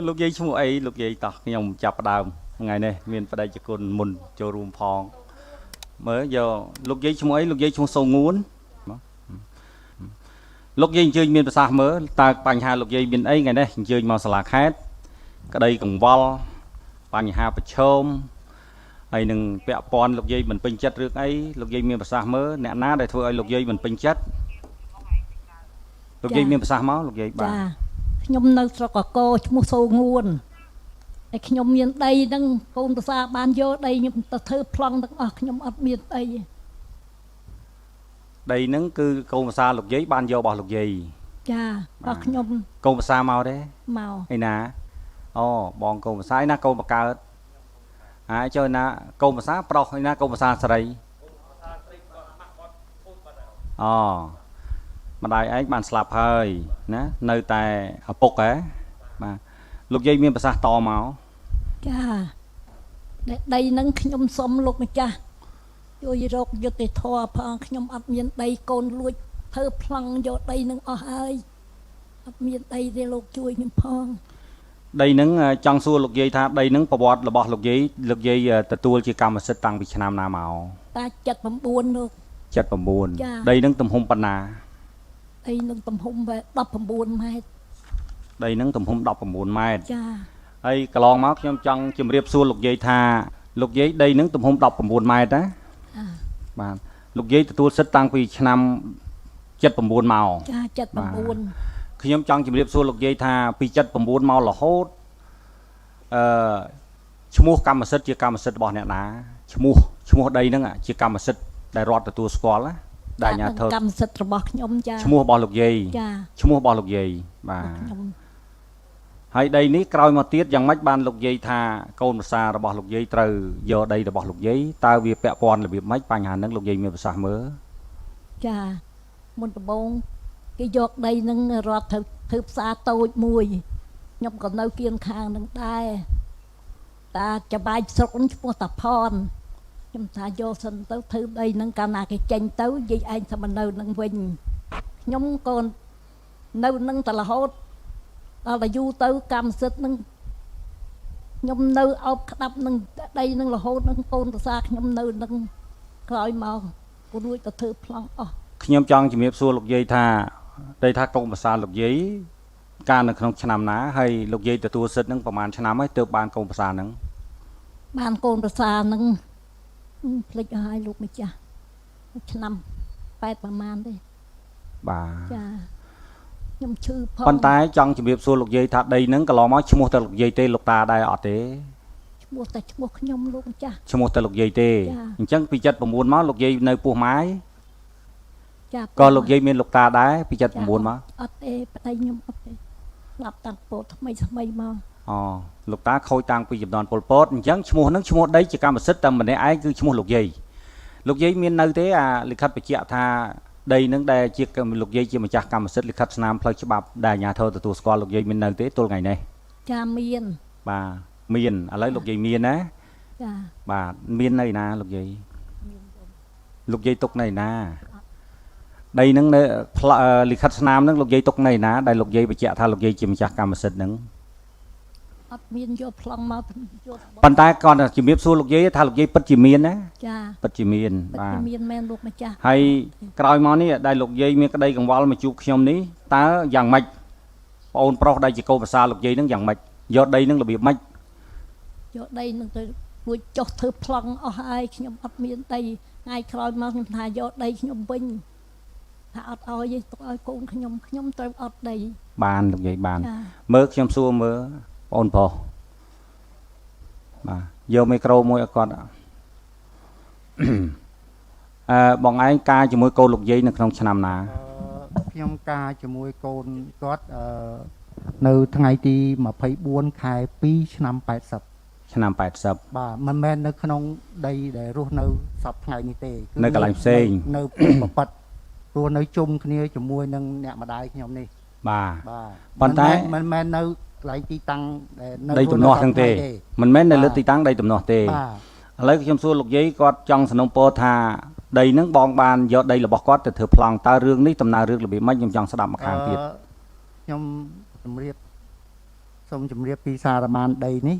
lúc giấy chung ấy lúc giấy tao nhom chập đào ngày này miền phải đây cho con mồn cho rùm phong mới giờ lúc giấy chung ấy lúc giấy chung sâu ngún lúc giấy chơi miền xa mới ta bành hà lúc giấy miền ấy ngày đây chơi màu sạc hết cái đây cùng vol bành hà bạch chôm hay nâng vẽ pon lúc giấy mình pin chất trước ấy lúc giấy miền xa mới nè ná để thôi lúc giấy mình pin chất lúc giấy miền xa máu lúc giấy bà nhom nơi sọc co mua sâu nguồn nhom miền đây đang con xa ban vô đây nhom ta thơ plong đang nhom ở miền đây đây nâng cứ câu xa lục giấy ban vô bỏ lục giấy cha nhom câu xa màu đấy màu hay nè bọn câu xa na câu bạc cao chơi na câu xa pro hay na câu xa sợi mà đây ấy bạn slap hơi nè nơi tại ở bục ấy mà lục dây miền xa to máu cha đây nâng nhom xóm lục mà cha vô rọc vô tê thò phong nhom ấp miền đây con lùi thơ plong vô đây nâng hơi ấp miền đây để lục chui nhom phong đây nâng trong xua lục dây tha đây nâng bọt là bọt lục dây từ tua chỉ cầm sẽ tăng bị nam nam màu ta chặt bầm buồn luôn chặt bầm buồn đây nâng tầm hung panna đây nâng tầm hung về đập bầm buồn mai đây nâng tầm hung đập bầm buồn mai cha ấy cả lon máu trong chìm riệp xua lục dây tha lục dây đây nâng tầm hung đập bầm buồn mai đó bạn lục dây từ tua sẽ tăng bị nam chặt bầm buồn màu cha chặt bầm buồn khi nhóm trong chìm riệp xua lục dây tha bị chặt bầm buồn màu là hốt mua cam mà sứt chia cam mà sứt bỏ nè ná mua đây nữa ạ chia cam mà sứt đại rót từ tua squall á đại nhà thơ cam sứt rồi bỏ nhóm cha mua bỏ lục dây mua bỏ lục dây và hay đây ní coi một tiết rằng mấy ban lục dây tha câu một xa rồi bỏ lục dây từ giờ đây là bỏ lục dây tao việc vẽ con là việc mấy ban hà nâng lục dây miền xa mới cha một bông cái giọt đây nâng rót thực xa tôi mùi nhóm còn nơi kiên khang nâng đai ta cho bài sốc mua tập hòn nhưng ta vô sân tới thứ đây nâng cao nà cái tranh tới vì anh sao mà nâu nâng vinh nhóm con nâu nâng ta là hốt đó là du tới cam xích nâng nhóm nâu ốc đắp nâng đây nâng là hốt nâng con ta xa nhóm nâu nâng khỏi màu của đuôi ta thư plong nhóm trong chỉ miếp xua lục dây tha đây tha công mà xa lục giấy can được không chăm ná hay lục dây từ tua xích nângประมาณ năm ấy từ ban công xa nâng ban công xa nâng lịch hai lục mấy cha năm 8 ประมาณ đấy bà nhom chư phong con tái trong chỉ miếp xua lục dây tha đây nâng cả lò máu chung một tờ lục dây tê lục ta đây ở thế một ta chung một nhom luôn cha chung một tờ lục dây tê chẳng bị chặt bầm máu lục dây nơi pua mái còn lục dây miền lục ta đá bị chặt bầm máu ở đây đây nhom ở đây lập tặng bột mấy mà lục ta khôi tăng bị dập đòn pol chẳng chung một đấy chỉ cam một sứt tầm mình đấy ai cứ chung một lục dây miền nơi thế lịch khách bị chẹt tha đây nâng đây chiếc lục dây chỉ mà chặt cam một sứt lịch khách nam phơi cho bạp đại nhà thơ từ tu squad lục dây miền nơi thế tôi ngày này cha miền bà miền lấy lục dây miền á bà miền này na lục dây tục này na đây nâng lịch khách nam nâng lục dây tục này na đây lục dây bị chẹt tha lục dây chỉ mà chặt cam một sứt nâng miền vô plong mà bàn tay còn chỉ biết xua lục dây tha lục dây bất chỉ miền á bất chỉ miền men lục mà cha hay còi món ní đây lục dây miền cái đây còn vào mà chụp nhom ní ta dạng mạch ôn pro đây chỉ câu và xa lục dây nó dạng mạch do đây nó là bị mạch do đây nó tới nuôi chọc thử plong ở hai nhom ấp miền tây ngay còi mà thà do đây nhom vinh thà ở với tôi cũng nhom tôi ở đây bàn lục dây bàn mơ nhom xua mơ ôn po mà vô micro môi con bọn anh ca chỉ môi câu lục dây được trong năm nào nhom ca chỉ môi câu gót nơi ngày thì mà phải buôn khai pi năm 80 năm 80bà mình men nơi không đây để ruột nơi sập ngày như thế nơi cả làng xên nơi bật ruột nơi chung kia chỉ môi nâng nhẹ mà đai nhom này bà bàn tay mình men nơi lấy tí tăng đây tụm nọ thằng tề mình mấy này lấy tí tăng đây tụm nọ tề lấy trong số lục giấy có trong sân ông po thà đây nước bong ban do đây là bọc quát từ thừa plong ta rương ní tầm nào rương là bị mất trong sẽ đập mặt hàng tiệt nhom riệp សូមជម្រាបពីសារបានដីនេះ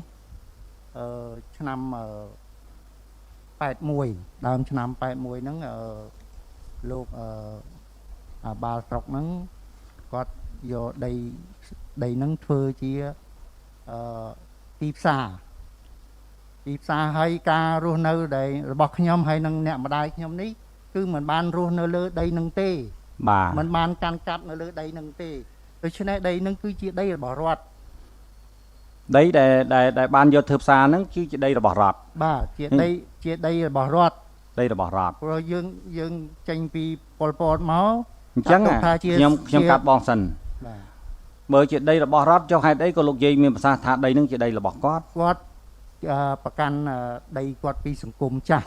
ឆ្នាំ81ដើមឆ្នាំ81ហ្នឹងលោកអាបាលស្រុកហ្នឹងគាត់យកដីហ្នឹងធ្វើជាទីផ្សារហើយការរស់នៅដែលរបស់ខ្ញុំហើយនឹងអ្នកម្ដាយខ្ញុំនេះគឺមិនបានរស់នៅលើដីហ្នឹងទេ បាទ មិនបានកាន់កាប់នៅលើដីហ្នឹងទេដូច្នេះដីហ្នឹងគឺជាដីរបស់រដ្ឋ ដីដែលបានយកធ្វើផ្សារហ្នឹងគឺជាដីរបស់រដ្ឋ បាទជាដីរបស់រដ្ឋ ដីរបស់រដ្ឋ ព្រោះយើងចេញពីប៉ុលពតមក អញ្ចឹង ខ្ញុំកាត់បងសិន បាទ បើជាដីរបស់រដ្ឋចុះហេតុអីក៏លោកយាយមានប្រសាសន៍ថាដីហ្នឹងជាដីរបស់គាត់ គាត់ប្រកាន់ដីគាត់ពីសង្គមចាស់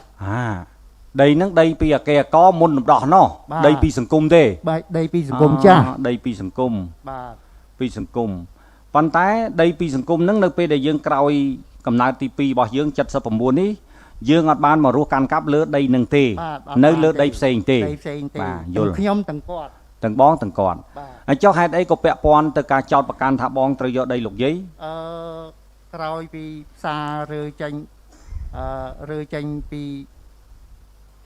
ដីហ្នឹងដីពីអកេអកមុនរំដោះណោះ បាទ ដីពីសង្គមទេ បាទដីពីសង្គមចាស់ ដីពីសង្គម បាទ ពីសង្គមប៉ុន្តែដីពីសង្គមហ្នឹងនៅពេលដែលយើងក្រោយកំណើតទី2របស់យើង79នេះយើងអត់បានមករស់កាន់កាប់លើដីហ្នឹងទេ បាទអត់ នៅលើ បានទេ ដីផ្សេងទេ ដីផ្សេងទេ បាទយ ទាំង ល់ ខ្ញុំទាំងគាត់ ទាំងបងទាំងគាត់ បាទ ហើយចុះហេតុអីក៏ពាក់ព័ន្ធទៅការចោតប្រកាន់ថាបងត្រូវយកដីលោកយាយ ក្រោយពីផ្សាររើចេញពី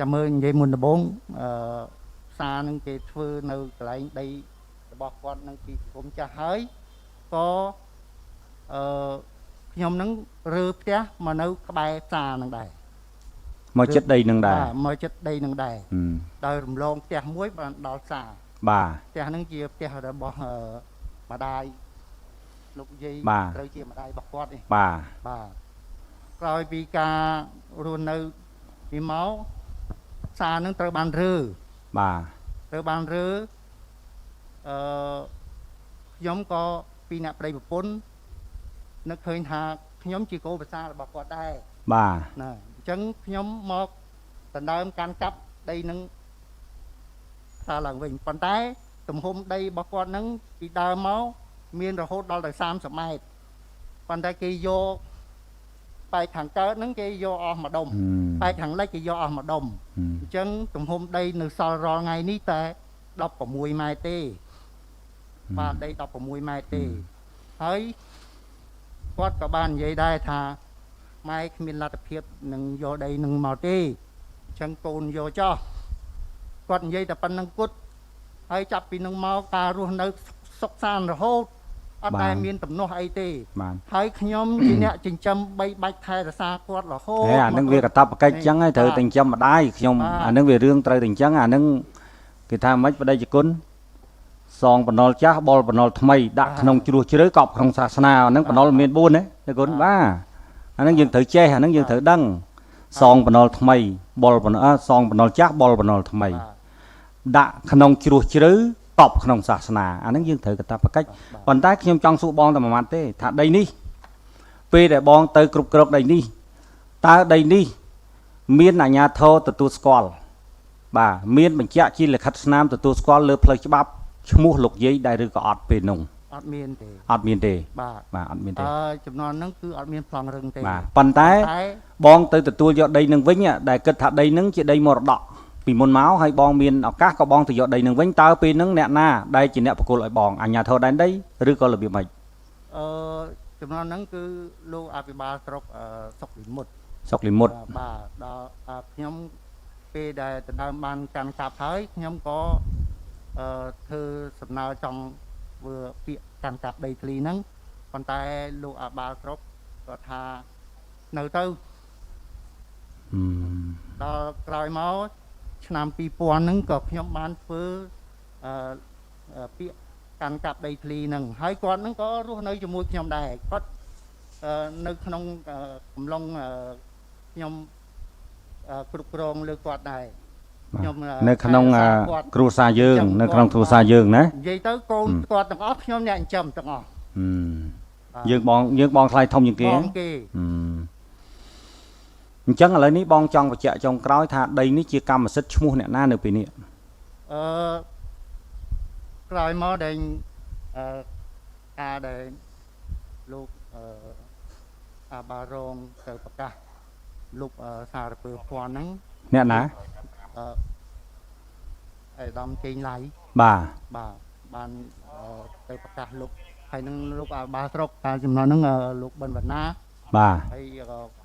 ចាំមើលនិយាយមុនដំបូងផ្សារនឹងគេធ្វើនៅកន្លែងដីរបស់គាត់នឹងពីសង្គមចាស់ហើយក៏ខ្ញុំនឹងរើផ្ទះមកនៅក្បែរផ្សារនឹងដែរ មកចិត្តដីហ្នឹងដែរ បាទមកចិត្តដីនឹងដែរ ហឹម ដោយរំលងផ្ទះមួយបានដល់ផ្សារ បាទ ផ្ទះហ្នឹងជាផ្ទះរបស់ម្ដាយលោកយាយ បាទ ត្រូវជាម្ដាយរបស់គាត់នេះ បាទ បាទក្រោយពីការរស់នៅពីមកផ្សារហ្នឹងត្រូវបានរើ បាទ ត្រូវបានរើខ្ញុំក៏ពីអ្នកប្តីប្រពន្ធនឹកឃើញថាខ្ញុំជាកូនប្រសាររបស់គាត់ដែរ បាទ ណាអញ្ចឹងខ្ញុំមកដណ្ដើមកាន់កាប់ដីហ្នឹងសារឡើងវិញប៉ុន្តែទំហំដីរបស់គាត់ហ្នឹងពីដើមមកមានរហូតដល់ទៅ30ម៉ែត្រប៉ុន្តែគេយកបែកខាងកើតហ្នឹងគេយកអស់មួយដុំ បែកខាងលិចគេយកអស់មួយដុំអញ្ចឹងទំហំដីនៅសល់រាល់ថ្ងៃនេះតែ16ម៉ែត្រទេបាទដី16ម៉ែត្រទេហើយគាត់ក៏បាននិយាយដែរថាម៉ែគ្មានលទ្ធភាពនឹងយកដីនឹងមកទេអញ្ចឹងកូនយកចោះគាត់និយាយតែប៉ុណ្្នឹងគត់ហើយចាប់ពីនឹងមកការរស់នៅសុខសាន្តរហូតអត់ដែលមានទំនាស់អីទេ បាទ ហើយខ្ញុំជាអ្នកចិញ្ចឹមបីបាច់ថែរក្សាគាត់រហូត អាហ្នឹងវាកតបកិច្ចអញ្ចឹងហើយត្រូវតែចិញ្ចឹមម្ដាយខ្ញុំអាហ្នឹងវារឿងត្រូវតែអញ្ចឹងអាហ្នឹងគេថាមិនបដិជគុណសងបំណុលចាស់បលបំណុលថ្មីដាក់ក្នុងជ្រោះជ្រៅកប់ក្នុងសាសនាអាហ្នឹងបំណុលមាន4ណាទេគុណបាទអាហ្នឹងយើងត្រូវចេះអាហ្នឹងយើងត្រូវដឹងសងបំណុលថ្មីបលបំណុលសងបំណុលចាស់បលបំណុលថ្មីដាក់ក្នុងជ្រោះជ្រៅកប់ក្នុងសាសនាអាហ្នឹងយើងត្រូវកតបកិច្ចប៉ុន្តែខ្ញុំចង់សួរបងតែមួយម៉ាត់ទេថាដីនេះពេលដែលបងទៅគ្រប់គ្រងដីនេះតើដីនេះមានអាជ្ញាធរទទួលស្គាល់បាទមានបញ្ជាក់ជាលិខិតស្នាមទទួលស្គាល់លើផ្លូវច្បាប់ឈ្មោះលោកយាយដែរឬក៏អត់ពេលនោះ អត់មានទេ អត់មានទេ បាទ បាទអត់មានទេ ចំណន់ហ្នឹងគឺអត់មានប្លង់រឹងទេ បាទប៉ុន្តែ តែ បងទៅទទួលយកដីនឹងវិញដែលគិតថាដីនឹងជាដីមរតកពីមុនមកហើយបងមានឱកាសក៏បងទៅយកដីនឹងវិញតើពេលហ្នឹងអ្នកណាដែលជាអ្នកបកគលឲ្យបងអាជ្ញាធរដែនដីឬក៏របៀបម៉េច ចំណន់ហ្នឹងគឺលោកអភិបាលស្រុកសុកលីមុត សុកលីមុត បាទដល់ខ្ញុំពេលដែលដណ្ដើមបានកាន់កាប់ហើយខ្ញុំក៏ធ្វើសំណើចង់ធ្វើពាក្យកាន់កាប់ដីធ្លីហ្នឹងប៉ុន្តែលោកអភិបាលស្រុកគាត់ថានៅទៅដល់ក្រោយមកឆ្នាំ2000ហ្នឹងក៏ខ្ញុំបានធ្វើពាក្យកាន់កាប់ដីធ្លីហ្នឹងហើយគាត់ហ្នឹងក៏រស់នៅជាមួយខ្ញុំដែរគាត់នៅក្នុងកំឡុងខ្ញុំគ្រប់គ្រងលើគាត់ដែរខ្ញុំ នៅក្នុងគ្រួសារយើងនៅក្នុងគ្រួសារយើងណា និយាយទៅកូនគាត់ទាំងអស់ខ្ញុំអ្នកចិញ្ចឹមទាំងអស់ យើងបងថ្លៃធំជាងគេ បងគេ អញ្ចឹងឥឡូវនេះបងចង់បញ្ជាក់ចុងក្រោយថាដីនេះជាកម្មសិទ្ធិឈ្មោះអ្នកណានៅពេលនេះ ក្រោយមកដែលការដែលលោកអាបារងទៅប្រកាសលោកសារពើភ័ណ្ឌហ្នឹង អ្នកណា អេដាមជេងឡៃ បាទ បាទបានទៅប្រកាសលោក ហើយនឹងលោកអាបាស្រុកការចំណងហ្នឹងលោកបិនវណ្ណា បាទ ហើយ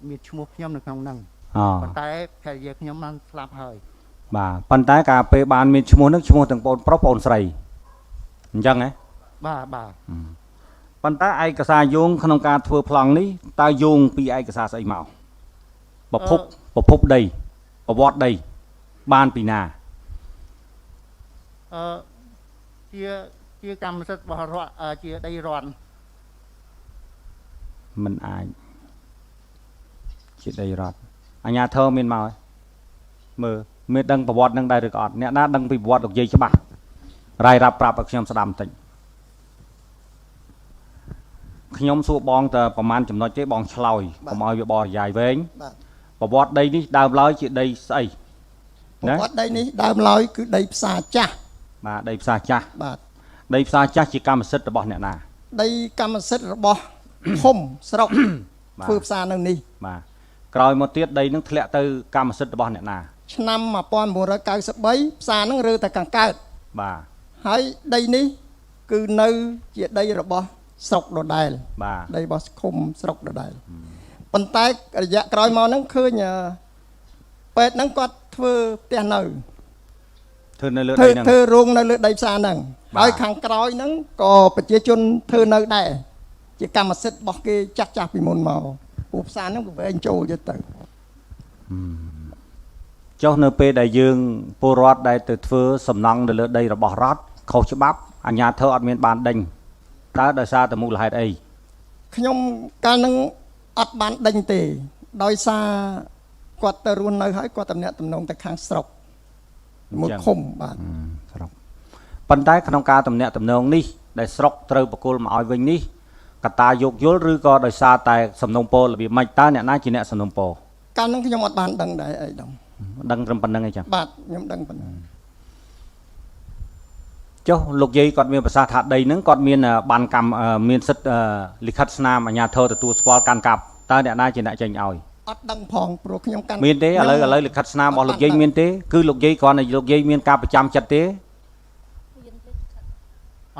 មានឈ្មោះខ្ញុំនៅក្នុងហ្នឹង អូ ប៉ុន្តែភរិយាខ្ញុំបានស្លាប់ហើយ បាទប៉ុន្តែការពេលបានមានឈ្មោះនឹងឈ្មោះទាំងបងប្រុសបងស្រីអញ្ចឹងហ៎ បាទ ប៉ុន្តែឯកសារយោងក្នុងការធ្វើប្លង់នេះតើយោងពីឯកសារស្អីមកប្រភពដីប្រវត្តិដីបានពីណា ជាកម្មសិទ្ធិរបស់រដ្ឋជាដីរដ្ឋ មិនអាចជាដីរដ្ឋអាជ្ញាធរមានមកមើលមានដឹងប្រវត្តិនឹងដែរឬក៏អត់អ្នកណាដឹងពីប្រវត្តិលោកយាយច្បាស់រាយរាប់ប្រាប់ឲ្យខ្ញុំស្ដាប់បន្តិចខ្ញុំសួរបងតើប្រហែលចំណុចទេបងឆ្លើយកុំឲ្យវាបរិយាយវែង បាទ ប្រវត្តិដីនេះដើមឡើយជាដីស្អី ប្រវត្តិដីនេះដើមឡើយគឺដីផ្សារចាស់ បាទដីផ្សារចាស់ បាទ ដីផ្សារចាស់ជាកម្មសិទ្ធិរបស់អ្នកណា ដីកម្មសិទ្ធិរបស់ ឃុំស្រុក បាទ ធ្វើផ្សារនៅនេះ បាទក្រោយមកទៀតដីនឹងធ្លាក់ទៅកម្មសិទ្ធិរបស់អ្នកណា ឆ្នាំ1993ផ្សារហ្នឹងរើតែកង្កើត បាទ ហើយដីនេះគឺនៅជាដីរបស់ស្រុកដដែល បាទ ដីរបស់ឃុំស្រុកដដែលប៉ុន្តែរយៈក្រោយមកហ្នឹងឃើញពេទ្យហ្នឹងគាត់ធ្វើផ្ទះនៅ ធ្វើនៅលើ ធ្វើ ដីហ្នឹង ធ្វើរោងនៅលើដីផ្សារហ្នឹង បាទ ហើយខាងក្រោយហ្នឹងក៏ប្រជាជនធ្វើនៅដែរជាកម្មសិទ្ធិរបស់គេចាស់ពីមុនមកពូផ្សារហ្នឹងក៏វែងចូលទៅទៅ ចុះនៅពេលដែលយើងពលរដ្ឋដែលទៅធ្វើសំណង់នៅលើដីរបស់រដ្ឋខុសច្បាប់អាជ្ញាធរអត់មានបានដេញតើដោយសារតែមូលហេតុអី ខ្ញុំកាលហ្នឹងអត់បានដេញទេដោយសារគាត់ទៅរស់នៅហើយគាត់តំណាក់តំណងទៅខាងស្រុកមួយឃុំបាទ ស្រុកប៉ុន្តែក្នុងការតំណាក់តំណងនេះដែលស្រុកត្រូវបកគលមកឲ្យវិញនេះកត្តាយោគយល់ឬក៏ដោយសារតែសំណុំពររបៀបម៉េចតើអ្នកណាជាអ្នកសំណុំពរ កាលហ្នឹងខ្ញុំអត់បានដឹងដែរអីដល់ ដឹងត្រឹមប៉ុណ្្នឹងឯងចឹង បាទខ្ញុំដឹងប៉ុណ្ណឹង ចុះលោកយាយគាត់មានប្រសាសន៍ថាដីហ្នឹងគាត់មានបានកម្មមានសិទ្ធិលិខិតស្នាមអាជ្ញាធរទទួលស្គាល់កាន់កាប់តើអ្នកណាជាអ្នកចេញឲ្យ អត់ដឹងផងព្រោះខ្ញុំកាន់ មានទេឥឡូវលិខិតស្នាមរបស់លោកយាយមានទេគឺលោកយាយគ្រាន់តែលោកយាយមានការប្រចាំចិត្តទេ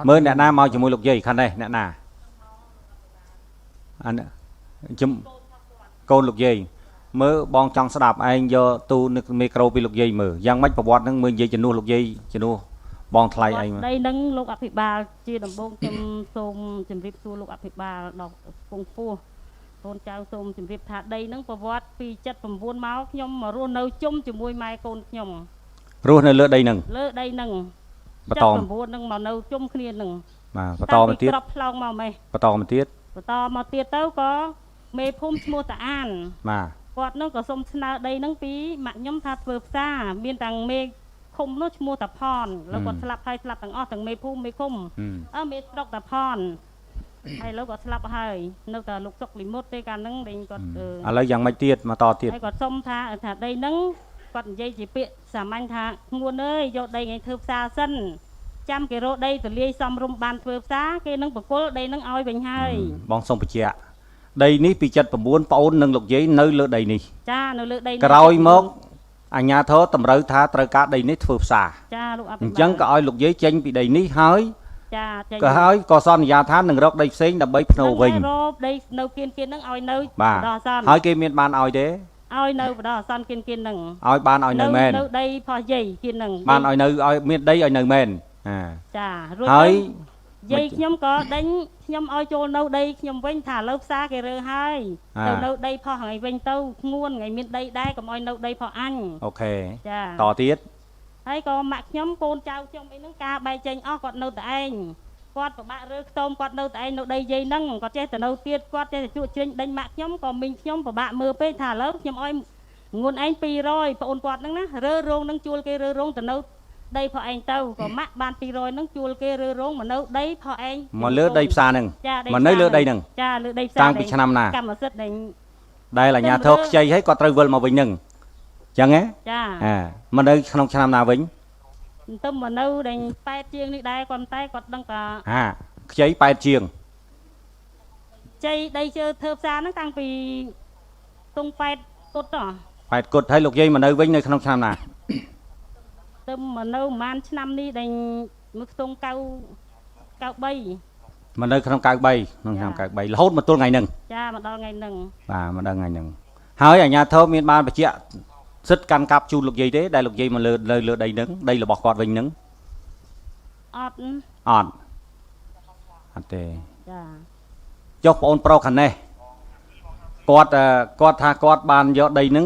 មើលអ្នកណាមកជាមួយលោកយាយខាងនេះអ្នកណាអានេះជំកូនលោកយាយមើលបងចង់ស្ដាប់ឯងយកទូនឹកមីក្រូពីលោកយាយមើលយ៉ាងម៉េចប្រវត្តិហ្នឹងមើលនិយាយជំនួសលោកយាយជំនួសបងថ្លៃឯងមើល ដីនឹងលោកអភិបាលជាដំបូងខ្ញុំសូមជម្រាបសួរលោកអភិបាលដល់ពងពោះកូនចៅសូមជម្រាបថាដីនឹងប្រវត្តិពី79មកខ្ញុំមករស់នៅជុំជាមួយម៉ែកូនខ្ញុំ រស់នៅលើដីហ្នឹង លើដីនឹង បន្ត 79នឹងមកនៅជុំគ្នានឹង បាទបន្តមកទៀត ក្របផ្លោងមកម៉េះ បន្តមកទៀត បន្តមកទៀតទៅក៏មេភូមិឈ្មោះតាអាន បាទ គាត់នឹងក៏សុំស្នើដីនឹងពីម៉ាក់ខ្ញុំថាធ្វើផ្សារមានទាំងមេឃុំនោះឈ្មោះតាផនแล้วគាត់ស្លាប់ហើយស្លាប់ទាំងអស់ទាំងមេភូមិមេឃុំមេស្រុកតាផនហើយលោកគាត់ស្លាប់ហើយនៅតែលោកសុកលីមុតទេកាលហ្នឹងដែលគាត់ ឥឡូវយ៉ាងម៉េចទៀតមកតទៀត ហើយគាត់សុំថាដីហ្នឹងគាត់និយាយជាពាក្យសាមញ្ញថាងួនអើយយកដីឲ្យធ្វើផ្សារសិនចាំគេរកដីទលាយសំរុំបានធ្វើផ្សារគេនឹងបកគលដីហ្នឹងឲ្យវិញហើយ បងសូមបញ្ជាក់ដីនេះពី79ប្អូននិងលោកយាយនៅលើដីនេះ ចានៅលើដី ក្រោយមកអាជ្ញាធរតម្រូវថាត្រូវការដីនេះធ្វើផ្សារ ចាលោកអភិបាល អញ្ចឹងក៏ឲ្យលោកយាយចេញពីដីនេះហើយ ចាចេញ ក៏ហើយក៏សន្យាថានឹងរកដីផ្សេងដើម្បីភ្នូរវិញ រកដីនៅគៀនហ្នឹងឲ្យនៅ បាទ ដល់អាសន្ន ហើយគេមានបានឲ្យទេ ឲ្យនៅបដអាសន្នគៀនហ្នឹង ឲ្យបានឲ្យនៅមែន នៅដីផោះយាយគៀនហ្នឹង បានឲ្យនៅឲ្យមានដីឲ្យនៅមែនអា ចារួច ហើយ យាយខ្ញុំក៏ដេញខ្ញុំឲ្យចូលនៅដីខ្ញុំវិញថាលើផ្សារគេរើហើយទៅនៅដីផោះថ្ងៃវិញទៅធ្ងួនថ្ងៃមានដីដែរកុំឲ្យនៅដីផោះអញ អូខេ ចា តទៀត ហើយក៏ម៉ាក់ខ្ញុំកូនចៅខ្ញុំអីហ្នឹងការបែកចេញអស់គាត់នៅតែឯងគាត់ពិបាករើខ្ទមគាត់នៅតែឯងនៅដីយាយហ្នឹងគាត់ចេះតែនៅទៀតគាត់ចេះតែជក់ជ្រិញដេញម៉ាក់ខ្ញុំក៏មីងខ្ញុំពិបាកមើលពេកថាឥឡូវខ្ញុំឲ្យងួនឯង200ប្អូនគាត់ហ្នឹងណារើរោងហ្នឹងជួលគេរើរោងទៅនៅដីផោះឯងទៅក៏ម៉ាក់បាន200ហ្នឹងជួលគេរើរោងមកនៅដីផោះឯង មកលើដីផ្សារហ្នឹង ចា មកនៅលើដីហ្នឹង ចាលើដីផ្សារ តាំងពីឆ្នាំណា កម្មសិទ្ធិដែល ដែលអាជ្ញាធរខ្ចីឲ្យគាត់ត្រូវវិលមកវិញហ្នឹងអញ្ចឹងហ៎ ចា មកនៅក្នុងឆ្នាំណាវិញ ទៅមកនៅដែល8ជាងនេះដែរគាត់តែគាត់ដឹងថា ខ្ចី8ជាង ជ័យដីជើធ្វើផ្សារហ្នឹងតាំងពីតុង8គុតទៅ 8គុតហើយលោកយាយមកនៅវិញនៅក្នុងឆ្នាំណា ទៅមកនៅប្រហែលឆ្នាំនេះដែលមើលខ្ទង់93 9 មកនៅក្នុង93ក្នុងឆ្នាំ93រហូតមកទល់ថ្ងៃហ្នឹង ចាមកដល់ថ្ងៃហ្នឹង បាទមកដល់ថ្ងៃហ្នឹងហើយអាជ្ញាធរមានបានបញ្ជាក់សិទ្ធិកាន់កាប់ជូនលោកយាយទេដែលលោកយាយមកលើដីហ្នឹងដីរបស់គាត់វិញហ្នឹង អត់ អត់ទេ ចា ចុះបងអូនប្រុសខាងនេះគាត់ថាគាត់បានយកដីហ្នឹង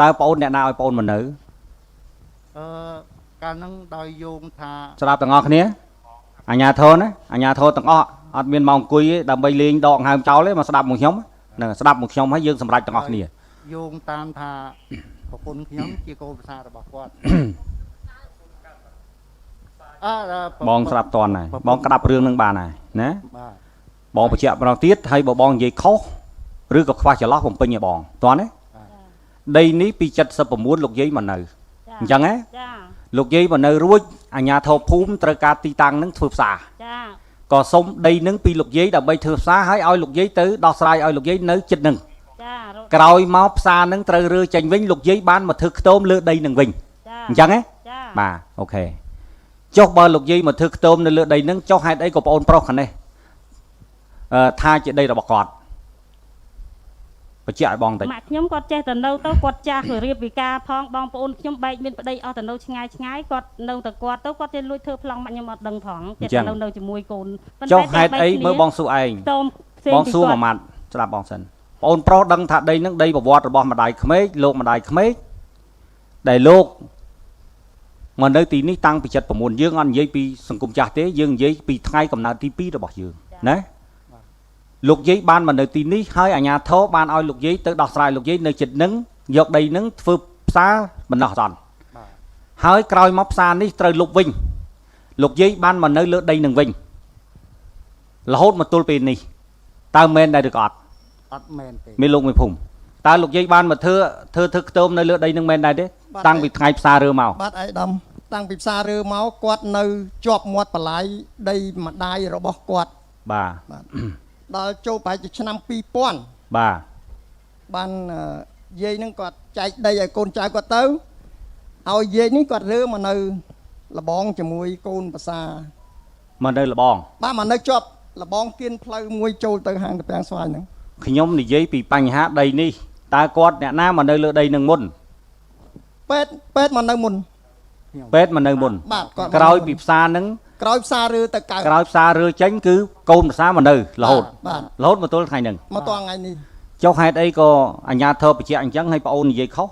តើបងអូនអ្នកណាឲ្យបងអូនមកនៅ កាលហ្នឹងដោយយោងថា ស្ដាប់ទាំងអស់គ្នាអាជ្ញាធរណាអាជ្ញាធរទាំងអស់អត់មានមកអង្គុយទេដើម្បីលេងដកហើមចោលទេមកស្ដាប់មកខ្ញុំហ្នឹងស្ដាប់មកខ្ញុំហើយយើងសម្រេចទាំងអស់គ្នា យោងតាមថាប្រពន្ធខ្ញុំជាកូនប្រសាររបស់គាត់ បងស្ដាប់តន់ហើយបងក្តាប់រឿងនឹងបានហើយណា បាទ បងបញ្ជាក់ម្ដងទៀតហើយបើបងនិយាយខុសឬក៏ខ្វះចន្លោះបំពេញឲ្យបងតន់ទេដីនេះពី79លោកយាយមកនៅអញ្ចឹងហ៎ ចា លោកយាយមកនៅរួចអាជ្ញាធរភូមិត្រូវការទីតាំងនឹងធ្វើផ្សារ ចា ក៏សុំដីនឹងពីលោកយាយដើម្បីធ្វើផ្សារហើយឲ្យលោកយាយទៅដោះស្រាយឲ្យលោកយាយនៅចិត្តនឹង ចា ក្រោយមកផ្សារនឹងត្រូវរើចេញវិញលោកយាយបានមកធ្វើខ្ទមលើដីនឹងវិញ ចា អញ្ចឹងហ៎ ចា បាទអូខេចុះបើលោកយាយមកធ្វើខ្ទមនៅលើដីនឹងចុះហេតុអីក៏បងអូនប្រុសខាងនេះថាជាដីរបស់គាត់បញ្ជាក់ឲ្យបងតិច ម៉ាក់ខ្ញុំគាត់ចេះតែនៅទៅគាត់ចាស់រៀបវិការផងបងប្អូនខ្ញុំបែកមានប្តីអស់ទៅនៅឆ្ងាយគាត់នៅតែគាត់ទៅគាត់ចេះលួចធ្វើប្លង់ម៉ាក់ខ្ញុំអត់ដឹងផងចេះតែនៅជាមួយកូន ចុះហេតុអីមើលបងសួរឯង តោមផ្សេង បង ពី សួរ គាត់ មួយម៉ាត់ស្ដាប់បងសិនបងអូនប្រុសដឹងថាដីនឹងដីប្រវត្តិរបស់ម្ដាយក្មេកលោកម្ដាយក្មេកដែលលោកមកនៅទីនេះតាំងពី79យើងអត់និយាយពីសង្គមចាស់ទេយើងនិយាយពីថ្ងៃកំណើតទី2របស់យើងណាលោកយាយបានមកនៅទីនេះហើយអាជ្ញាធរបានឲ្យលោកយាយទៅដោះស្រាយលោកយាយនៅចិត្តនឹងយកដីនឹងធ្វើផ្សារបណ្ដោះអាសន្នហើយក្រោយមកផ្សារនេះត្រូវលុបវិញលោកយាយបានមកនៅលើដីនឹងវិញរហូតមកទល់ពេលនេះតើមែនដែរឬក៏អត់ អត់មែនទេ មានលោកមួយភូមិតើលោកយាយបានមកធ្វើខ្ទមនៅលើដីនឹងមែនដែរទេតាំងពីថ្ងៃផ្សាររើមក បាទអាយដាមតាំងពីផ្សាររើមកគាត់នៅជាប់មាត់បន្លាយដីម្ដាយរបស់គាត់ បាទ ដល់ចូលប្រហែលជាឆ្នាំ2000 បាទ បានយាយនឹងគាត់ចែកដីឲ្យកូនចៅគាត់ទៅឲ្យយាយនេះគាត់រើមកនៅលបងជាមួយកូនប្រសា មកនៅលបង បាទមកនៅជាប់លបងគៀនផ្លូវមួយចូលទៅហាងតាពាំងស្វាយហ្នឹង ខ្ញុំនិយាយពីបញ្ហាដីនេះតើគាត់អ្នកណាមកនៅលើដីនឹងមុន ពេទ្យមកនៅមុន ពេទ្យមកនៅមុន បាទគាត់ ក្រោយពីផ្សារនឹង ក្រោយផ្សាររើទៅកើត ក្រោយផ្សាររើចេញគឺកូនប្រសារមកនៅរហូត បាទ រហូតមកទល់ថ្ងៃហ្នឹង មកតថ្ងៃនេះ ចុះហេតុអីក៏អាជ្ញាធរបញ្ជាក់អញ្ចឹងឲ្យបងអូននិយាយខុស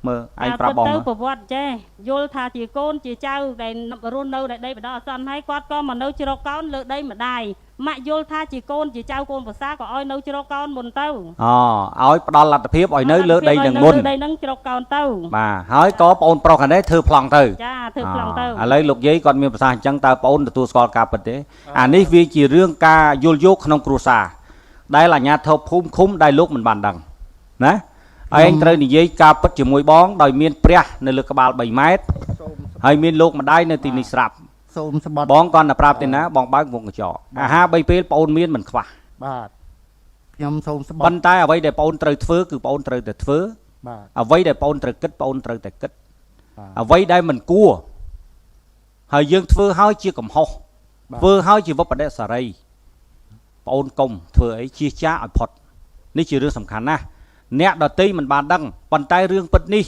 មើលឯងប្រាប់បង ទៅ មើល ប្រវត្តិចេះយល់ថាជាកូនជាចៅដែលរស់នៅដែលដីបដិអសន្នហើយគាត់ក៏មកនៅជ្រកកោនលើដីម្ដាយម៉ាក់យល់ថាជាកូនជាចៅកូនប្រសាក៏ឲ្យនៅជ្រកកោនមុនទៅ អូឲ្យផ្ដល់លទ្ធភាពឲ្យនៅលើដីនឹងមុន ដីនឹងជ្រកកោនទៅ បាទហើយក៏បងអូនប្រុសខាងនេះធ្វើប្លង់ទៅ ចាធ្វើប្លង់ទៅ ឥឡូវលោកយាយគាត់មានប្រសាសន៍អញ្ចឹងតើបងអូនទទួលស្គាល់ការពិតទេអានេះវាជារឿងការយល់យោគក្នុងគ្រួសារដែលអាជ្ញាធរភូមិឃុំដែលលោកមិនបានដឹងណាឯងត្រូវនិយាយការពិតជាមួយបងដោយមានព្រះនៅលើក្បាល3ម៉ែត្រ សូម ហើយមានលោកម្ដាយនៅទីនេះស្រាប់ សូមស្បត់ បងគាត់តែប្រាប់ទេណាបងបើកវងកញ្ចក់អាហារ3ពេលបងអូនមានមិនខ្វះ បាទខ្ញុំសូមស្បត់ ប៉ុន្តែអ្វីដែលបងអូនត្រូវធ្វើគឺបងអូនត្រូវតែធ្វើ បាទ អ្វីដែលបងអូនត្រូវគិតបងអូនត្រូវតែគិត បាទ អ្វីដែលមិនគួរហើយយើងធ្វើឲ្យជាកំហុស បាទ ធ្វើឲ្យជាវិបដិសារីបងអូនកុំធ្វើអីជៀសចាកឲ្យផុតនេះជារឿងសំខាន់ណាស់អ្នកដតីមិនបានដឹងប៉ុន្តែរឿងពិតនេះ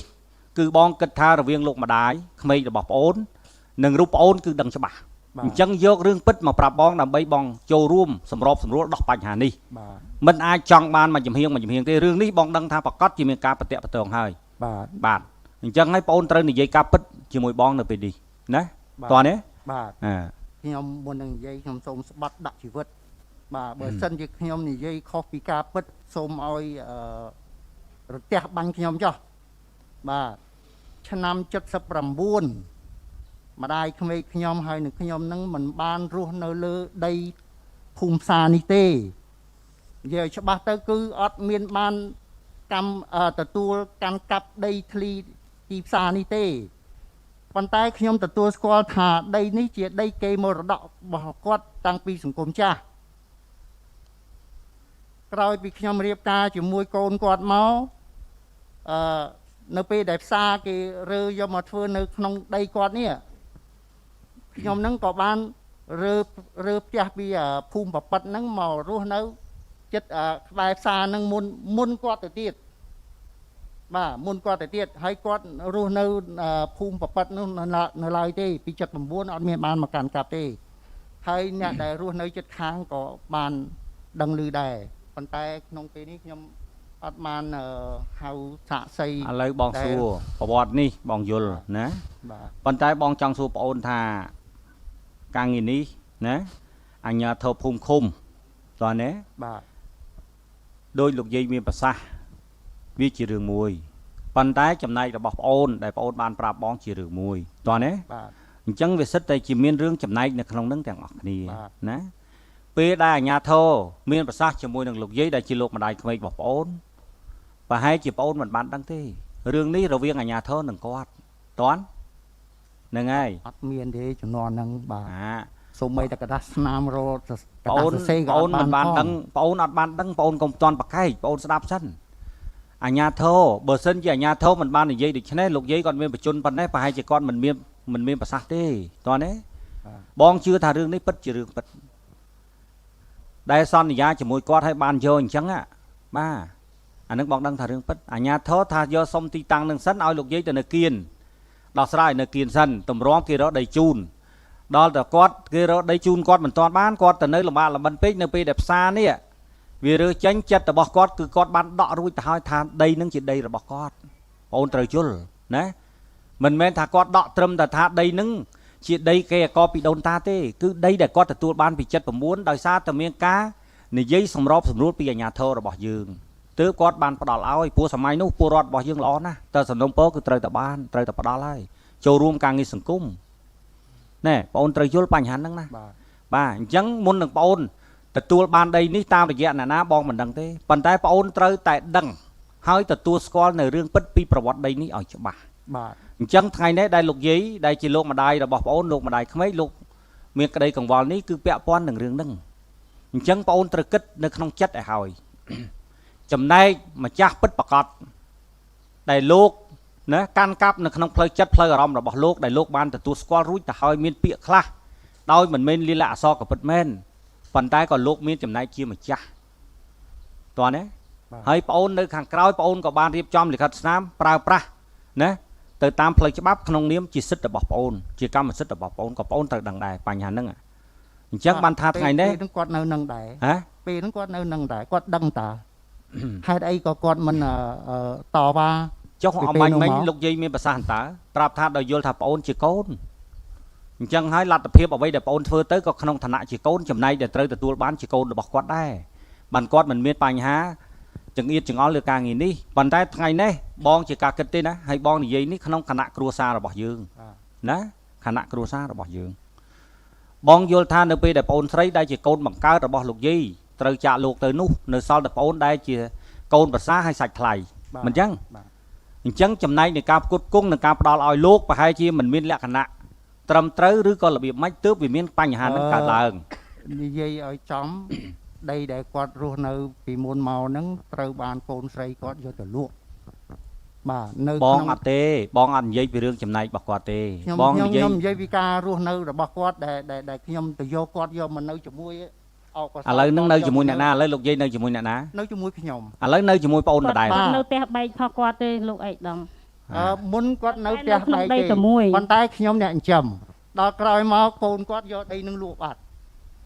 គឺបងគិតថារវាងលោកម្ដាយក្មេករបស់បងអូននិងរូបបងអូនគឺដឹងច្បាស់អញ្ចឹងយករឿងពិតមកប្រាប់បងដើម្បីបងចូលរួមសម្របសម្រួលដោះបញ្ហានេះ បាទ មិនអាចចង់បានមកចំហៀងទេរឿងនេះបងដឹងថាប្រកាសជាមានការប្រតិបត្តិហើយ បាទ បាទអញ្ចឹងហើយបងអូនត្រូវនិយាយការពិតជាមួយបងនៅពេលនេះណាតោះនេះ បាទ អា ខ្ញុំមុននឹងនិយាយខ្ញុំសូមស្បត់ដាក់ជីវិតបាទបើសិនជាខ្ញុំនិយាយខុសពីការពិតសូមឲ្យរទះបាញ់ខ្ញុំចុះបាទឆ្នាំ79ម្ដាយក្មេកខ្ញុំហើយនឹងខ្ញុំនឹងមិនបានរស់នៅលើដីភូមិផ្សារនេះទេនិយាយឲ្យច្បាស់ទៅគឺអត់មានបានទទួលកាន់កាប់ដីធ្លីទីផ្សារនេះទេប៉ុន្តែខ្ញុំទទួលស្គាល់ថាដីនេះជាដីកេរមរតករបស់គាត់តាំងពីសង្គមចាស់ក្រោយពីខ្ញុំរៀបការជាមួយកូនគាត់មកនៅពេលដែលផ្សារគេរើយកមកធ្វើនៅក្នុងដីគាត់នេះខ្ញុំនឹងក៏បាន រើផ្ទះពីភូមិប្រប៉ិតហ្នឹងមករស់នៅចិត្តក្បែរផ្សារហ្នឹងមុនគាត់ទៅទៀតបាទមុនគាត់ទៅទៀតហើយគាត់រស់នៅភូមិប្រប៉ិតនោះនៅឡើយទេពី79អត់មានបានមកកាន់កាប់ទេហើយអ្នកដែលរស់នៅចិត្តខាងក៏បានដឹងឮដែរប៉ុន្តែក្នុងពេលនេះខ្ញុំអត់បានហៅសាក់សី ឥឡូវបងសួរប្រវត្តិនេះបងយល់ណា បាទ ប៉ុន្តែបងចង់សួរបងអូនថាការងារនេះណាអញ្ញាធិបភូមិឃុំតើណា បាទ ដោយលោកយាយមានប្រសាសន៍វាជារឿងមួយប៉ុន្តែចំណែករបស់បងអូនដែលបងអូនបានប្រាប់បងជារឿងមួយតើណា បាទ អញ្ចឹងវាសិតតែជាមានរឿងចំណែកនៅក្នុងនឹងទាំងអស់គ្នា បាទ ណាពេលដែលអាញាធរមានប្រសាសន៍ជាមួយនឹងលោកយាយដែលជាលោកម្ដាយក្មេករបស់បងអូនប្រហែលជាបងអូនមិនបានដឹងទេរឿងនេះរវាងអាញាធរនិងគាត់តន់ហ្នឹងហើយ អត់មានទេជំនាន់ហ្នឹងបាទ អា សូម្បីតែกระดาษស្នាមរត់กระ បង ดา អូ ษ ន សរសេរ បង ក៏ អូ អ ន ត់ មិនបាន ផង ដឹងបងអូនអត់បានដឹងបងអូនកុំតន់ប្រកែកបងអូនស្ដាប់សិនអាញាធរបើសិនជាអាញាធរមិនបាននិយាយដូច្នេះលោកយាយគាត់មានបញ្ជនប៉ុណ្ណេះប្រហែលជាគាត់មិនមានប្រសាសន៍ទេតើណាបងជឿថារឿងនេះពិតជារឿងពិតដែលសន្យាជាមួយគាត់ឲ្យបានយកអញ្ចឹងបាទអានឹងបងដឹងថារឿងពិតអាញាធរថាយកសុំទីតាំងនឹងសិនឲ្យលោកយាយទៅនៅគៀនដោះស្រាយនៅគៀនសិនតម្រាំគេរកដីជូនដល់តែគាត់គេរកដីជូនគាត់មិនទាន់បានគាត់ទៅនៅលំបាកលំបិនពេកនៅពេលដែលផ្សារនេះវារើចេញចិត្តរបស់គាត់គឺគាត់បានដករួចទៅហើយថាដីនឹងជាដីរបស់គាត់បងអូនត្រូវយល់ណាមិនមែនថាគាត់ដកត្រឹមតែថាដីនឹងជាដីគេអកពីដូនតាទេគឺដីដែលគាត់ទទួលបានពី79ដោយសារតែមានការនិយាយសម្របសម្រួលពីអាជ្ញាធររបស់យើងទើបគាត់បានផ្ដល់ឲ្យព្រោះសម័យនោះពលរដ្ឋរបស់យើងល្អណាស់តើសំណុំពរគឺត្រូវតែបានត្រូវតែផ្ដល់ឲ្យចូលរួមការងារសង្គមណែបងអូនត្រូវយល់បញ្ហាហ្នឹងណា បាទ បាទអញ្ចឹងមុននឹងបងអូនទទួលបានដីនេះតាមរយៈអ្នកណាបងមិនដឹងទេប៉ុន្តែបងអូនត្រូវតែដឹងហើយទទួលស្គាល់នៅរឿងពិតពីប្រវត្តិដីនេះឲ្យច្បាស់ បាទ អញ្ចឹងថ្ងៃនេះដែលលោកយាយដែលជាលោកម្ដាយរបស់បងអូនលោកម្ដាយក្មេកលោកមានក្តីកង្វល់នេះគឺពាក់ព័ន្ធនឹងរឿងហ្នឹងអញ្ចឹងបងអូនត្រូវគិតនៅក្នុងចិត្តឲ្យហើយ ចំណែកម្ចាស់ពិតប្រកបដែលលោកណាកាន់កាប់នៅក្នុងផ្លូវចិត្តផ្លូវអារម្មណ៍របស់លោកដែលលោកបានទទួលស្គាល់រួចទៅហើយមានពាក្យខ្លះដោយមិនមែនលិលាអក្សរក៏ពិតមែនប៉ុន្តែក៏លោកមានចំណែកជាម្ចាស់តើណាហើយបងអូននៅខាងក្រោយបងអូនក៏បានរៀបចំលិខិតស្នាមប្រើប្រាស់ណាទៅតាមផ្លូវច្បាប់ក្នុងនាមជាសិទ្ធិរបស់បងអូនជាកម្មសិទ្ធិរបស់បងអូនក៏បងអូនត្រូវដឹងដែរបញ្ហាហ្នឹងអញ្ចឹងបានថាថ្ងៃនេះ ពេលហ្នឹងគាត់នៅនឹងដែរ ហ៎ ពេលហ្នឹងគាត់នៅនឹងដែរគាត់ដឹងតា ហេតុអីក៏គាត់មិនតវ៉ា ចុះអមាញ់មិញលោកយាយមានប្រសាសន៍តើប្រាប់ថាដល់យល់ថាប្អូនជាកូនអញ្ចឹងហើយលទ្ធភាពអ្វីដែលប្អូនធ្វើទៅក៏ក្នុងឋានៈជាកូនចំណែកដែលត្រូវទទួលបានជាកូនរបស់គាត់ដែរបានគាត់មិនមានបញ្ហាចង្អៀតចង្អល់លើការងារនេះប៉ុន្តែថ្ងៃនេះបងជាការគិតទេណាហើយបងនិយាយនេះក្នុងគណៈគ្រួសាររបស់យើងណាគណៈគ្រួសាររបស់យើងបងយល់ថានៅពេលដែលប្អូនស្រីដែលជាកូនបង្កើតរបស់លោកយាយត្រូវចាក់លោកទៅនោះនៅសល់តែប្អូនដែលជាកូនប្រសាហើយសាច់ថ្លៃមិនអញ្ចឹង អញ្ចឹងចំណែកនៃការផ្គត់ផ្គង់និងការផ្ដល់ឲ្យលោកប្រហែលជាមិនមានលក្ខណៈត្រឹមត្រូវឬក៏របៀបម៉េចទើបវាមានបញ្ហានឹងកើតឡើង និយាយឲ្យចំ ដីដែលគាត់រស់នៅពីមុនមកហ្នឹងត្រូវបានកូនស្រីគាត់យកទៅលក់បាទនៅ បងអត់ទេបងអត់និយាយពីរឿងចំណែករបស់គាត់ទេ បងខ្ញុំនិយាយពីការរស់នៅរបស់គាត់ដែលខ្ញុំទៅយកគាត់យកមកនៅជាមួយអក ឥឡូវនឹងនៅជាមួយអ្នកណាឥឡូវលោកយាយនៅជាមួយអ្នកណា នៅជាមួយខ្ញុំ ឥឡូវនៅជាមួយប្អូនដដែល គាត់នៅផ្ទះបែកផងគាត់ទេលោកអេដាម មុនគាត់នៅផ្ទះបែក ដី ទេ តែមួយ ប៉ុន្តែខ្ញុំអ្នកចិញ្ចឹមដល់ក្រោយមកកូនគាត់យកដីនឹងលក់បាត់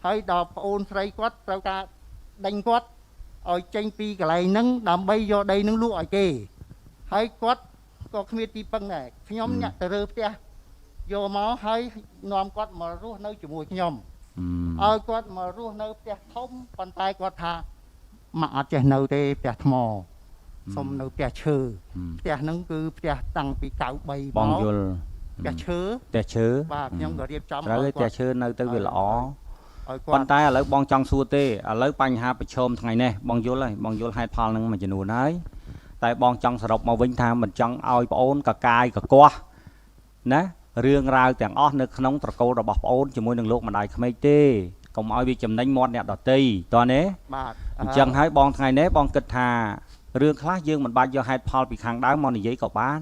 ហើយដល់ប្អូនស្រីគាត់ត្រូវការដេញគាត់ឲ្យចេញពីកន្លែងហ្នឹងដើម្បីយកដីនឹងលក់ឲ្យគេហើយគាត់ក៏គ្មានទីពឹងដែរខ្ញុំអ្នកទៅរើផ្ទះយកមកហើយនាំគាត់មករស់នៅជាមួយខ្ញុំឲ្យគាត់មករស់នៅផ្ទះធំប៉ុន្តែគាត់ថាមកអត់ចេះនៅទេផ្ទះថ្មសុំនៅផ្ទះឈើផ្ទះហ្នឹងគឺផ្ទះតាំងពី93 បងយល់ ផ្ទះឈើ ផ្ទះឈើ បាទខ្ញុំក៏រៀបចំ ត្រូវផ្ទះឈើនៅទៅវាល្អ ឲ្យ ប៉ុ គាត់ ន្តែឥឡូវបងចង់សួរទេឥឡូវបញ្ហាប្រឈមថ្ងៃនេះបងយល់ហើយបងយល់ហេតុផលហ្នឹងមួយចំនួនហើយតែបងចង់សរុបមកវិញថាមិនចង់ឲ្យប្អូនកកាយកកោះណារឿងរ៉ាវទាំងអស់នៅក្នុងត្រកូលរបស់ប្អូនជាមួយនឹងលោកម្ដាយក្មេកទេកុំឲ្យវាចំណេញមាត់អ្នកដទៃតើណា បាទ អញ្ចឹងហើយបងថ្ងៃនេះបងគិតថារឿងខ្លះយើងមិនបាច់យកហេតុផលពីខាងដើមមកនិយាយក៏បាន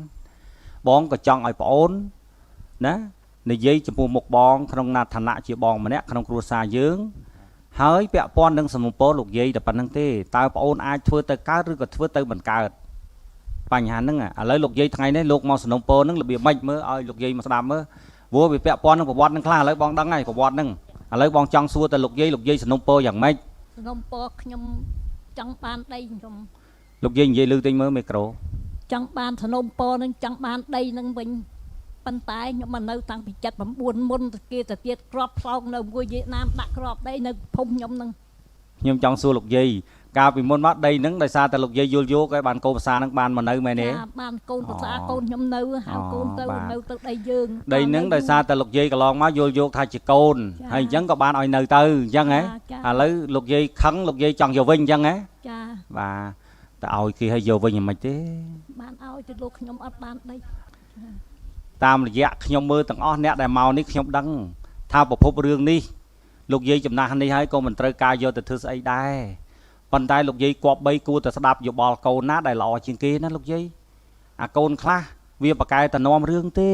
បងក៏ចង់ឲ្យប្អូនណា និយាយចំពោះមុខបងក្នុងឋានៈជាបងម្នាក់ក្នុងគ្រួសារយើងហើយពាក់ព័ន្ធនឹងសំណពរលោកយាយតែប៉ុណ្្នឹងទេតើបងអូនអាចធ្វើទៅកើតឬក៏ធ្វើទៅមិនកើតបញ្ហាហ្នឹងឥឡូវលោកយាយថ្ងៃនេះលោកមកសំណពរហ្នឹងរបៀបម៉េចមើលឲ្យលោកយាយមកស្ដាប់មើលព្រោះវាពាក់ព័ន្ធនឹងប្រវត្តិហ្នឹងខ្លះឥឡូវបងដឹងហើយប្រវត្តិហ្នឹងឥឡូវបងចង់សួរទៅលោកយាយសំណពរយ៉ាងម៉េច សំណពរខ្ញុំចង់បានដីខ្ញុំ លោកយាយនិយាយលឺទិញមើលមីក្រូ ចង់បានសំណពរនឹងចង់បានដីនឹងវិញប៉ុន្តែខ្ញុំមកនៅតាំងពី79មុនគេទៅទៀតក្របផ្សោកនៅមួយវៀតណាមដាក់ក្របដីនៅភូមិខ្ញុំនឹង ខ្ញុំចង់សួរលោកយាយកាលពីមុនមកដីហ្នឹងដោយសារតែលោកយាយយល់យកឲ្យបានកូនប្រសាហ្នឹងបានមកនៅមែនទេ បានកូនប្រសាកូនខ្ញុំនៅហៅកូនទៅដីយើង ដីហ្នឹងដោយសារតែលោកយាយកន្លងមកយល់យកថាជាកូនហើយអញ្ចឹងក៏បានឲ្យនៅទៅអញ្ចឹងហ៎ឥឡូវលោកយាយខឹងលោកយាយចង់យកវិញអញ្ចឹងហ៎ ចា បាទតែឲ្យគេឲ្យយកវិញមិនទេ បានឲ្យទៅលោកខ្ញុំអត់បានដី តាមរយៈខ្ញុំមើលទាំងអស់អ្នកដែលមកនេះខ្ញុំដឹងថាប្រភពរឿងនេះលោកយាយចំណាស់នេះហើយក៏មិនត្រូវការយកទៅធ្វើស្អីដែរប៉ុន្តែលោកយាយគប្បីគួរតែស្ដាប់យោបល់កូនណាដែលល្អជាងគេណាលោកយាយអាកូនខ្លះវាប្រកែតែនាំរឿងទេ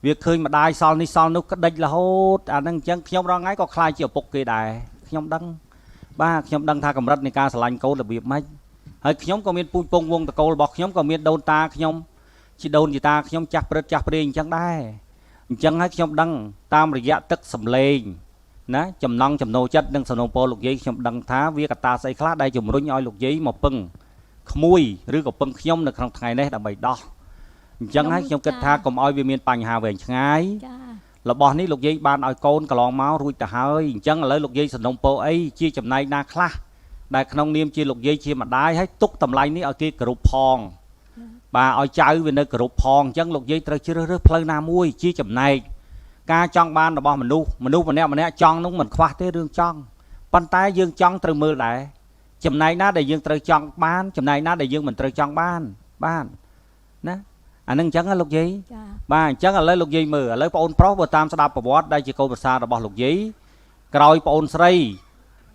វាឃើញម្ដាយសល់នេះសល់នោះក្តិចរហូតអាហ្នឹងអញ្ចឹងខ្ញុំរងថ្ងៃក៏ខ្លាចជាឪពុកគេដែរខ្ញុំដឹងបាទខ្ញុំដឹងថាកម្រិតនៃការស្រឡាញ់កូនរបៀបម៉េចហើយខ្ញុំក៏មានពូជពងវងតកូលរបស់ខ្ញុំក៏មានដូនតាខ្ញុំជីដូនជីតាខ្ញុំចាស់ព្រឹត្តចាស់ព្រេងអញ្ចឹងដែរអញ្ចឹងហើយខ្ញុំដឹងតាមរយៈទឹកសម្លេងណាចំណង់ចំណូលចិត្តនិងសំណពរលោកយាយខ្ញុំដឹងថាវាកត្តាស្អីខ្លះដែលជំរុញឲ្យលោកយាយមកពឹងក្មួយឬក៏ពឹងខ្ញុំនៅក្នុងថ្ងៃនេះដើម្បីដោះអញ្ចឹងហើយខ្ញុំគិតថាកុំឲ្យវាមានបញ្ហាវែងឆ្ងាយ ចា របស់នេះលោកយាយបានឲ្យកូនកន្លងមករួចទៅហើយអញ្ចឹងឥឡូវលោកយាយសំណពរអីជាចំណែកណាខ្លះដែលក្នុងនាមជាលោកយាយជាម្ដាយឲ្យទុកតម្លៃនេះឲ្យគេគោរពផងបាទឲ្យចៅវានៅគោរពផងអញ្ចឹងលោកយាយត្រូវជ្រើសរើសផ្លូវណាមួយជាចំណែកការចង់បានរបស់មនុស្សម្នាក់ចង់នោះមិនខ្វះទេរឿងចង់ប៉ុន្តែយើងចង់ត្រូវមើលដែរចំណែកណាដែលយើងត្រូវចង់បានចំណែកណាដែលយើងមិនត្រូវចង់បានបាទណាអានឹងអញ្ចឹងណាលោកយាយ ចា បាទអញ្ចឹងឥឡូវលោកយាយមើលឥឡូវបងអូនប្រុសបើតាមស្ដាប់ប្រវត្តិដែលជាកូនប្រសាររបស់លោកយាយក្រោយបងអូនស្រី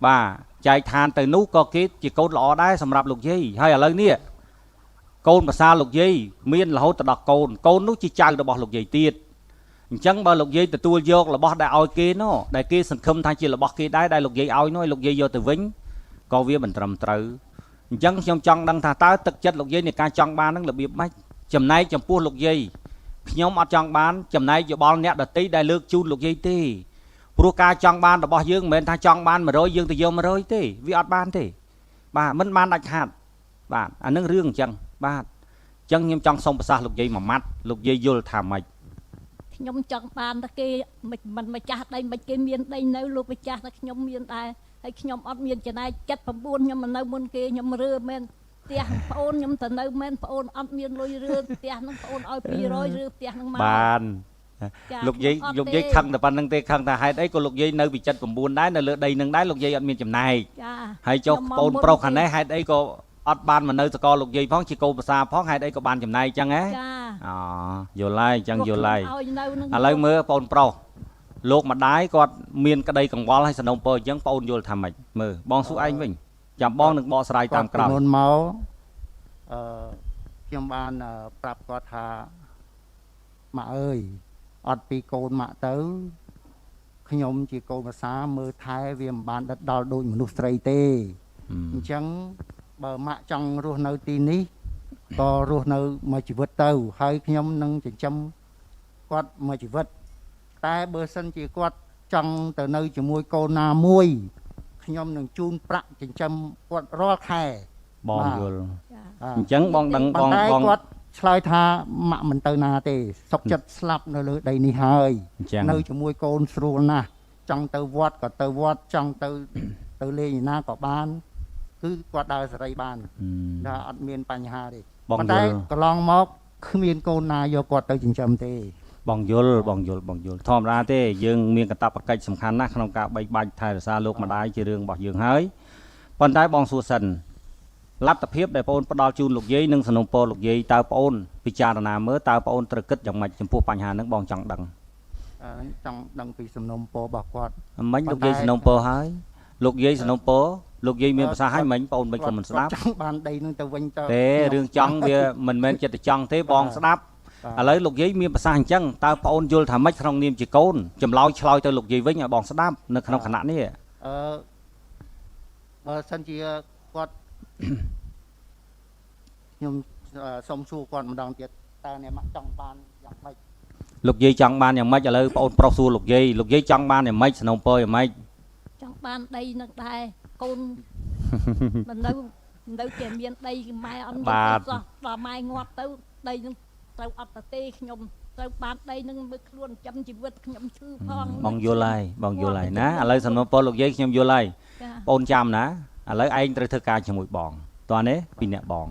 បាទចែកឋានទៅនោះក៏គេជាកូនល្អដែរសម្រាប់លោកយាយហើយឥឡូវនេះកូនប្រសារលោកយាយមានរហូតដល់កូននោះជាចៅរបស់លោកយាយទៀតអញ្ចឹងបើលោកយាយទទួលយករបស់ដែលឲ្យគេនោះដែលគេសង្ឃឹមថាជារបស់គេដែរដែលលោកយាយឲ្យនោះឲ្យលោកយាយយកទៅវិញក៏វាមិនត្រឹមត្រូវអញ្ចឹងខ្ញុំចង់ដឹងថាតើទឹកចិត្តលោកយាយនៃការចង់បាននឹងរបៀបម៉េចចំណែកចំពោះលោកយាយខ្ញុំអត់ចង់បានចំណែកយោបល់អ្នកដតីដែលលើកជូនលោកយាយទេព្រោះការចង់បានរបស់យើងមិនមែនថាចង់បាន100យើងទៅយក100ទេវាអត់បានទេបាទមិនបានដាច់ខាតបាទអានឹងរឿងអញ្ចឹងបាទអញ្ចឹងខ្ញុំចង់សុំប្រសាសន៍លោកយាយមួយម៉ាត់លោកយាយយល់ថាម៉េច ខ្ញុំចង់បានតែគេមិនម្ចាស់ដីមិនគេមានដីនៅលោកម្ចាស់តែខ្ញុំមានដែរហើយខ្ញុំអត់មានចំណែក79ខ្ញុំនៅមុនគេខ្ញុំរើមែនផ្ទះប្អូនខ្ញុំទៅនៅមែនប្អូនអត់មានលុយរើផ្ទះហ្នឹងប្អូនឲ្យ200រើផ្ទះហ្នឹងមកបានលោកយាយខឹងតែប៉ុណ្្នឹងទេខឹងថាហេតុអីក៏លោកយាយនៅពី79ដែរនៅលើដីនឹងដែរលោកយាយអត់មានចំណែក ចា ហើយចុះបងប្រុសខាងនេះហេតុអីក៏អត់បានមកនៅសកលលោកយាយផងជាកូនប្រសាផងហេតុអីក៏បានចំណែកអញ្ចឹងហ៎ ចា អូយល់ហើយអញ្ចឹងយល់ហើយ ឲ្យនៅនឹង ឥឡូវមើលបងប្រុសលោកម្ដាយគាត់មានក្តីកង្វល់ហើយសំណូមពរអញ្ចឹងបងអូនយល់ថាម៉េចមើលបងសួរឯងវិញចាំបងនឹងបកស្រាយតាមក្រោយ មុនមកខ្ញុំបានប្រាប់គាត់ថាម៉ាក់អើយអត់ពីកូនម៉ាក់ទៅខ្ញុំជាកូនប្រសាមើលថែវាមិនបានដិតដល់ដូចមនុស្សស្រីទេអញ្ចឹងបើម៉ាក់ចង់រស់នៅទីនេះក៏រស់នៅមួយជីវិតទៅហើយខ្ញុំនឹងចិញ្ចឹមគាត់មួយជីវិតតែបើសិនជាគាត់ចង់ទៅនៅជាមួយកូនណាមួយខ្ញុំនឹងជូនប្រាក់ចិញ្ចឹមគាត់រាល់ខែ បងយល់ ចា អញ្ចឹងបងដឹងបង តែគាត់ឆ្លើយថាម៉ាក់មិនទៅណាទេសុកចិត្តស្លាប់នៅលើដីនេះហើយ អញ្ចឹង នៅជាមួយកូនស្រួលណាស់ចង់ទៅវត្តក៏ទៅវត្តចង់ទៅលេងណាក៏បានគឺគាត់ដើរសេរីបានថាអត់មានបញ្ហាទេ បងយល់ តែកន្លងមកគ្មានកូនណាយកគាត់ទៅចិញ្ចឹមទេ បងយល់ធម្មតាទេយើងមានកាតព្វកិច្ចសំខាន់ណាស់ក្នុងការបែកបាច់ថែរក្សាលោកម្ដាយជារឿងរបស់យើងហើយប៉ុន្តែបងសួរសិនលទ្ធភាពដែលបងអូនផ្ដល់ជូនលោកយាយនិងសំណូមពរលោកយាយតើបងអូនពិចារណាមើលតើបងអូនត្រូវគិតយ៉ាងម៉េចចំពោះបញ្ហាហ្នឹងបងចង់ដឹង ចង់ដឹងពីសំណុំពររបស់គាត់ មិញលោកយាយសំណូមពរហើយលោកយាយសំណូមពរលោកយាយមានប្រសាសន៍ឲ្យមិញបងអូនមិនក៏មិនស្ដាប់ ចង់បានដីនឹងទៅវិញទៅ ទេរឿងចង់វាមិនមែនចិត្តចង់ទេបងស្ដាប់ ឥឡូវលោកយាយមានប្រសាសន៍អញ្ចឹងតើបងអូនយល់ថាម៉េចក្នុងនាមជាកូនចម្លើយឆ្លើយទៅលោកយាយវិញឲ្យបងស្ដាប់នៅក្នុងគណៈនេះ បើសិនជាគាត់ខ្ញុំសុំសួរគាត់ម្ដងទៀតតើអ្នកមកចង់បានយ៉ាងម៉េច លោកយាយចង់បានយ៉ាងម៉េចឥឡូវបងអូនប្រុសសួរលោកយាយចង់បានយ៉ាងម៉េចสนុំពរយ៉ាងម៉េច ចង់បានដីនឹងដែរកូន មិននៅតែមានដីម៉ែអត់មានសោះដល់ម៉ែងាប់ទៅដីនឹងត្រូវអត់ទៅទេខ្ញុំត្រូវបានដីនឹងមើលខ្លួនចាំជីវិតខ្ញុំឈឺផង បងយល់ហើយណាឥឡូវសំណុំពរលោកយាយខ្ញុំយល់ហើយបងអូនចាំណាឥឡូវឯងត្រូវធ្វើការជាមួយបងតោះនេះពីអ្នកបង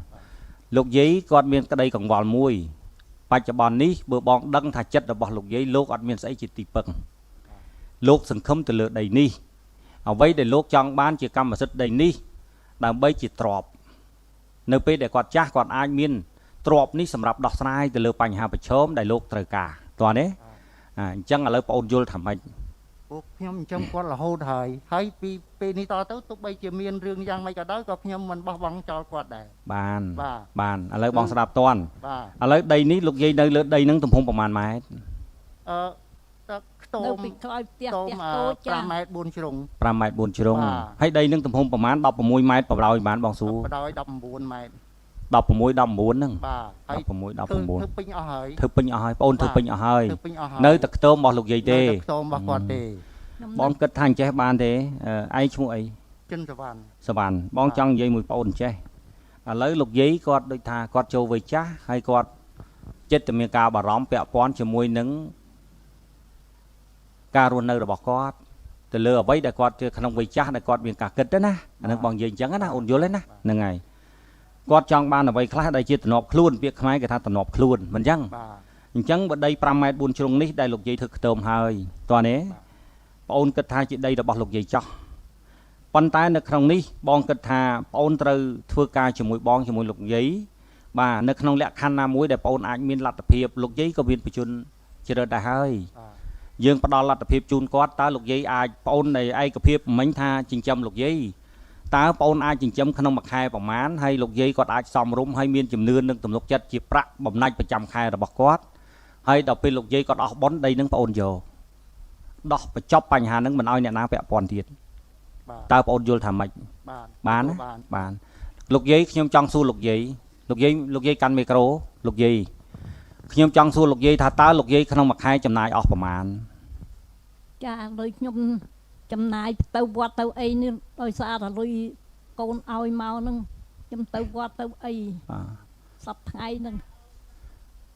លោកយាយគាត់មានក្តីកង្វល់មួយបច្ចុប្បន្ននេះបើបងដឹងថាចិត្តរបស់លោកយាយលោកអត់មានស្អីជាទីពឹងលោកសង្ឃឹមទៅលើដីនេះអ្វីដែលលោកចង់បានជាកម្មសិទ្ធិដីនេះដើម្បីជាទ្រព្យនៅពេលដែលគាត់ចាស់គាត់អាចមានទ្រព្យនេះសម្រាប់ដោះស្រាយទៅលើបញ្ហាប្រឈមដែលលោកត្រូវការតោះនេះអញ្ចឹងឥឡូវបងអូនយល់ថាម៉េច ពួកខ្ញុំអញ្ចឹងគាត់រហូតហើយពីពេលនេះតទៅទោះបីជាមានរឿងយ៉ាងម៉េចក៏ដោយក៏ខ្ញុំមិនបោះបង់ចោលគាត់ដែរបានឥឡូវបងស្ដាប់តន់ បាទ ឥឡូវដីនេះលោកយាយនៅលើដីហ្នឹងទំហំប្រមាណម៉ែត្រ ទឹកខ្ទម នៅពីក្រោយផ្ទះ ខ្ទម តូចចា 5ម៉ែត្រ4ជ្រុង 5ម៉ែត្រ4ជ្រុង បាទ ហើយដីហ្នឹងទំហំប្រមាណ16ម៉ែត្រប្រដោយបានបងសួរ បដោយ19ម៉ែត្រ 16 19ហ្នឹង បាទហើយ 16 ធ្វើ 19 ពេញអស់ហើយ ធ្វើពេញអស់ហើយបងអូនធ្វើពេញអស់ហើយ ធ្វើពេញអស់ហើយ នៅតែខ្ទមរបស់លោកយាយទេ នៅតែខ្ទមរបស់គាត់ទេ បងគិតថាអញ្ចេះបានទេឯងឈ្មោះអី ចិនសវណ្ណ សវណ្ណបងចង់និយាយមួយបងអូនអញ្ចេះឥឡូវលោកយាយគាត់ដូចថាគាត់ចូលវ័យចាស់ហើយគាត់ចិត្តតែមានការបារម្ភពាក់ព័ន្ធជាមួយនឹងការរស់នៅរបស់គាត់ទៅលើអ្វីដែលគាត់ជាក្នុងវ័យចាស់ដែលគាត់មានការគិតទៅណាអានឹងបងនិយាយអញ្ចឹងណាអូនយល់ទេណាហ្នឹងហើយគាត់ចង់បានអ្វីខ្លះដែលជាទំនាប់ខ្លួនពាក្យខ្មែរគេថាទំនាប់ខ្លួនមិនអញ្ចឹង បាទ អញ្ចឹងបើដី5ម៉ែត្រ4ជ្រុងនេះដែលលោកយាយធ្វើខ្ទមហើយតោះនេះបងអូនគិតថាជាដីរបស់លោកយាយចោះប៉ុន្តែនៅក្នុងនេះបងគិតថាបងអូនត្រូវធ្វើការជាមួយបងជាមួយលោកយាយបាទនៅក្នុងលក្ខខណ្ឌណាមួយដែលបងអូនអាចមានលទ្ធភាពលោកយាយក៏មានបញ្ជនជ្រើសដែរហើយយើងផ្ដល់លទ្ធភាពជូនគាត់តើលោកយាយអាចបងអូននៃឯកភាពមិញថាចិញ្ចឹមលោកយាយតើបងអូនអាចចិញ្ចឹមក្នុងមួយខែប្រមាណហើយលោកយាយគាត់អាចសំរុំហើយមានជំនឿនឹងទំនុកចិត្តជាប្រាក់បំណាច់ប្រចាំខែរបស់គាត់ហើយដល់ពេលលោកយាយគាត់អស់ប៉ុនដីនឹងបងអូនយកដោះបញ្ចប់បញ្ហានឹងមិនឲ្យអ្នកណាពាក់ព័ន្ធទៀត តើបងអូនយល់ថាម៉េចបានលោកយាយខ្ញុំចង់សួរលោកយាយកាន់មីក្រូលោកយាយខ្ញុំចង់សួរលោកយាយថាតើលោកយាយក្នុងមួយខែចំណាយអស់ប្រមាណ ចាលុយខ្ញុំចំណាយទៅវត្តទៅអីនេះដោយសារតែលុយកូនឲ្យមកហ្នឹងខ្ញុំទៅវត្តទៅអីសប្ថ្ងៃហ្នឹង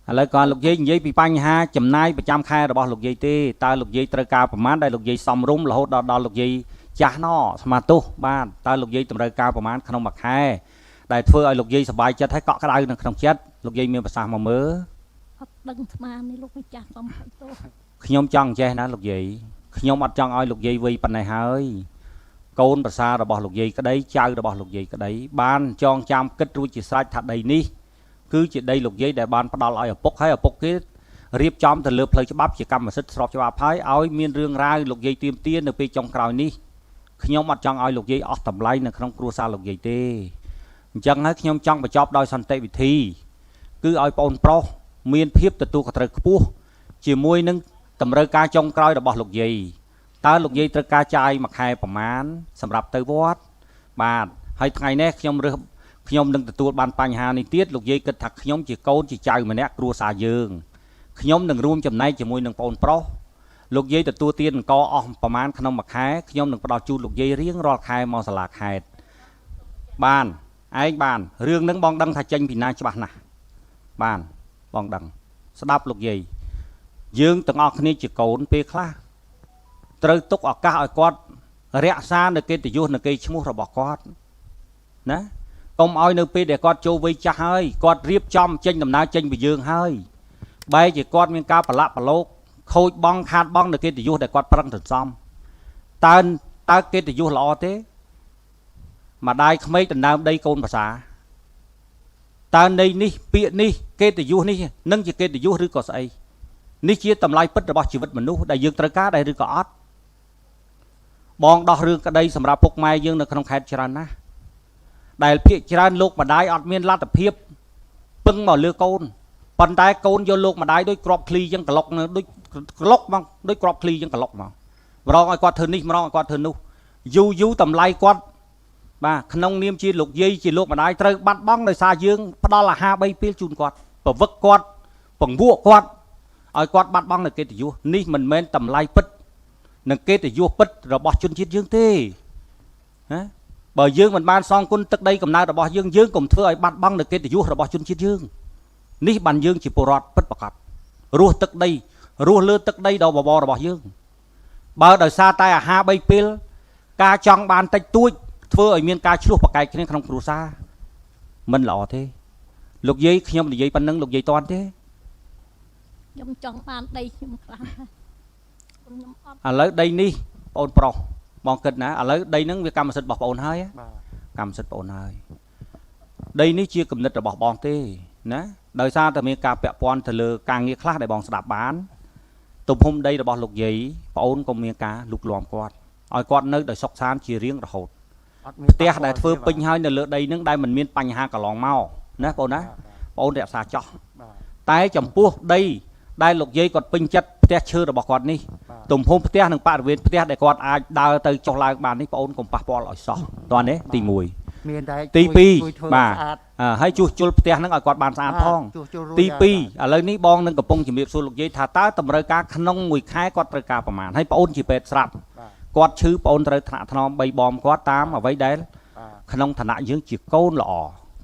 ឥឡូវក៏លោកយាយនិយាយពីបញ្ហាចំណាយប្រចាំខែរបស់លោកយាយទេតើលោកយាយត្រូវការប្រមាណដែលលោកយាយសំរុំរហូតដល់លោកយាយចាស់ណោស្មាទោសបាទតើលោកយាយតម្រូវការប្រមាណក្នុងមួយខែដែលធ្វើឲ្យលោកយាយសប្បាយចិត្តហើយកក់ក្ដៅនៅក្នុងចិត្តលោកយាយមានប្រសាសន៍មកមើល អត់ដឹងស្មាននេះលោកម្ចាស់សំផៃទោស ខ្ញុំចង់ចេះណាលោកយាយខ្ញុំអត់ចង់ឲ្យលោកយាយវ័យប៉ុណ្ណេះហើយកូនប្រសាររបស់លោកយាយក្តីចៅរបស់លោកយាយក្តីបានចងចាំគិតរួចជាស្រេចថាដីនេះគឺជាដីលោកយាយដែលបានផ្ដល់ឲ្យឪពុកហើយឪពុកគេរៀបចំទៅលើផ្លូវច្បាប់ជាកម្មសិទ្ធិស្របច្បាប់ហើយឲ្យមានរឿងរ៉ាវលោកយាយទៀមទានៅពេលចុងក្រោយនេះខ្ញុំអត់ចង់ឲ្យលោកយាយអស់តម្លៃនៅក្នុងគ្រួសារលោកយាយទេអញ្ចឹងហើយខ្ញុំចង់បញ្ចប់ដោយសន្តិវិធីគឺឲ្យបងប្រុសមានភាពទទួលខុសត្រូវខ្ពស់ជាមួយនឹងតម្រូវការចុងក្រោយរបស់លោកយាយតើលោកយាយត្រូវការចាយមួយខែប្រមាណសម្រាប់ទៅវត្តបាទហើយថ្ងៃនេះខ្ញុំនឹងទទួលបានបញ្ហានេះទៀតលោកយាយគិតថាខ្ញុំជាកូនជាចៅម្នាក់គ្រួសារយើងខ្ញុំនឹងរួមចំណែកជាមួយនឹងបងប្រុសលោកយាយទទួលទានអង្គអស់ប្រមាណក្នុងមួយខែខ្ញុំនឹងផ្ដល់ជូនលោកយាយរៀងរាល់ខែមកសាលាខេត្តបានឯងបានរឿងនឹងបងដឹងថាចេញពីណាច្បាស់ណាស់បានបងដឹងស្ដាប់លោកយាយយើងទាំងអស់គ្នាជាកូនពេលខ្លះត្រូវទុកឱកាសឲ្យគាត់រក្សានៅកិត្តិយសនៅកេរ្តិ៍ឈ្មោះរបស់គាត់ណាកុំឲ្យនៅពេលដែលគាត់ចូលវ័យចាស់ហើយគាត់រៀបចំចេញដំណើរចេញពីយើងហើយបែរជាគាត់មានការប្រឡាក់ប្រឡូកខូចបង់ខាតបង់នៅកិត្តិយសដែលគាត់ប្រឹងសន្សំតើកិត្តិយសល្អទេម្ដាយក្មេកដណ្ដើមដីកូនប្រសាតើនៃនេះពាក្យនេះកិត្តិយសនេះនឹងជាកិត្តិយសឬក៏ស្អីនេះជាតម្លៃពិតរបស់ជីវិតមនុស្សដែលយើងត្រូវការដែរឬក៏អត់បងដោះរឿងក្តីសម្រាប់ពុកម៉ែយើងនៅក្នុងខេត្តច្រើនណាស់ដែលភាគច្រើនលោកម្ដាយអត់មានលទ្ធភាពពឹងមកលើកូន ប៉ុន្តែកូនយកលោកម្ដាយដូចក្របឃ្លីចឹងក្លុកដូចក្លុកមកដូចក្របឃ្លីចឹងក្លុកមកម្រងឲ្យគាត់ធ្វើនេះម្រងឲ្យគាត់ធ្វើនោះយូរតម្លៃគាត់បាទក្នុងនាមជាលោកយាយជាលោកម្ដាយត្រូវបាត់បង់ដោយសារយើងផ្ដល់អាហារ3ពេលជូនគាត់ប្រវឹកគាត់ពង្វក់គាត់ឲ្យគាត់បាត់បង់នៅកិត្តិយសនេះមិនមែនតម្លៃពិតនឹងកិត្តិយសពិតរបស់ជនជាតិយើងទេណាបើយើងមិនបានសងគុណទឹកដីកំណើតរបស់យើងកុំធ្វើឲ្យបាត់បង់នៅកិត្តិយសរបស់ជនជាតិយើងនេះបានយើងជាពលរដ្ឋពិតប្រាកដរស់ទឹកដីរស់លើទឹកដីដ៏បបររបស់យើងបើដោយសារតែអាហារ3ពេលការចង់បានតិចតួចធ្វើឲ្យមានការឆ្លោះប្រកែកគ្នាក្នុងគ្រួសារមិនល្អទេលោកយាយខ្ញុំនិយាយប៉ុណ្ណឹងលោកយាយតន់ទេ ខ្ញុំចង់បានដីខ្ញុំខ្លះខ្ញុំអត់ ឥឡូវដីនេះបងប្រុសបងគិតណាឥឡូវដីហ្នឹងវាកម្មសិទ្ធិរបស់បងហើយ បាទ កម្មសិទ្ធិបងហើយដីនេះជាគំនិតរបស់បងទេណាដោយសារតែមានការពាក់ព័ន្ធទៅលើការងារខ្លះដែលបងស្ដាប់បានទំហំដីរបស់លោកយាយបងក៏មានការលូកលាំគាត់ឲ្យគាត់នៅដោយសុខសាន្តជារៀងរហូត អត់មាន ផ្ទះដែលធ្វើពេញហើយនៅលើដីហ្នឹងដែលមិនមានបញ្ហាកន្លងមកណាបងណាបងរក្សាចោះ បាទ តែចំពោះដីដែលលោកយាយគាត់ពេញចិត្តផ្ទះឈើរបស់គាត់នេះទំហំផ្ទះនិងបរិវេណផ្ទះដែលគាត់អាចដើរទៅចុះឡើងបាននេះបងកុំប៉ះពាល់ឲ្យសោះតោះនេះទី1 មានតែ ទី ជួយ 2 ធ្វើ បាទ ស្អាត ហើយជួសជុលផ្ទះហ្នឹងឲ្យគាត់បានស្អាតផង ជួសជុលរួច ទី ហើយ 2ឥឡូវនេះបងនឹងកំពុងជំរាបសួរលោកយាយថាតើតម្រូវការក្នុងមួយខែគាត់ត្រូវការប្រមាណហើយបងជាពេទ្យស្រាប់ បាទ គាត់ឈឺបងត្រូវថ្នាក់ថ្នម3បំគាត់តាមអ្វីដែល បាទ ក្នុងឋានៈយើងជាកូនល្អ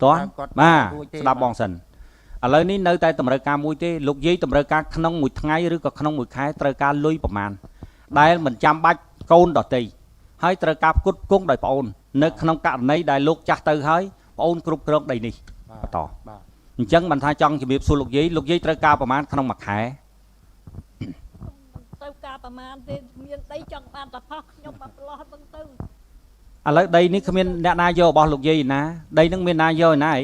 តោះ គាត់ បាទ រួចទេ ស្ដាប់បងសិនឥឡូវនេះនៅតែតម្រូវការមួយទេលោកយាយតម្រូវការក្នុងមួយថ្ងៃឬក៏ក្នុងមួយខែត្រូវការលុយប្រមាណដែលមិនចាំបាច់កូនដតីហើយត្រូវការផ្គត់ផ្គង់ដោយប្អូននៅក្នុងករណីដែលលោកចាស់ទៅហើយប្អូនគ្រប់គ្រងដីនេះ បន្ត បាទ អញ្ចឹងមិនថាចង់ជំរាបសួរលោកយាយត្រូវការប្រមាណក្នុងមួយខែ ទៅការប្រមាណទេមានដីចង់បានតែផុសខ្ញុំមកប្រឡោះហ្នឹងទៅ ឥឡូវដីនេះគ្មានអ្នកណាយករបស់លោកយាយណាដីនឹងមានណាយកឯណាអី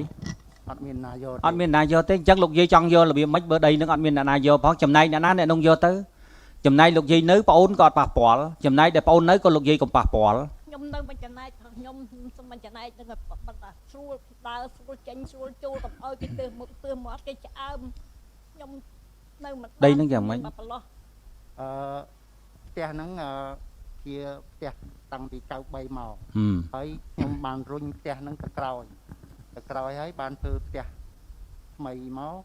អត់មានណាយក អត់មានណាយកទេអញ្ចឹងលោកយាយចង់យករបៀបម៉េចបើដីនឹងអត់មានអ្នកណាយកផងចំណែកអ្នកណាអ្នកនោះយកទៅចំណែកលោកយាយនៅប្អូនក៏អត់ប៉ះពាល់ចំណែកដែលប្អូននៅក៏លោកយាយកុំប៉ះពាល់ ខ្ញុំនៅមិនចំណែកខ្ញុំសុំមិនចំណែកនឹងប៉ុន្តែស្រួលដើរស្រួលចេញស្រួលចូលកុំអោយគេទើសមុខទើសមាត់គេឆ្អើមខ្ញុំនៅមិន ដីនឹងយ៉ាងម៉េច មកប្រឡោះ អឺផ្ទះហ្នឹងជាផ្ទះតាំងពី93មក ហើយខ្ញុំបានរុញផ្ទះហ្នឹងទៅក្រោយហើយបានធ្វើផ្ទះថ្មីមក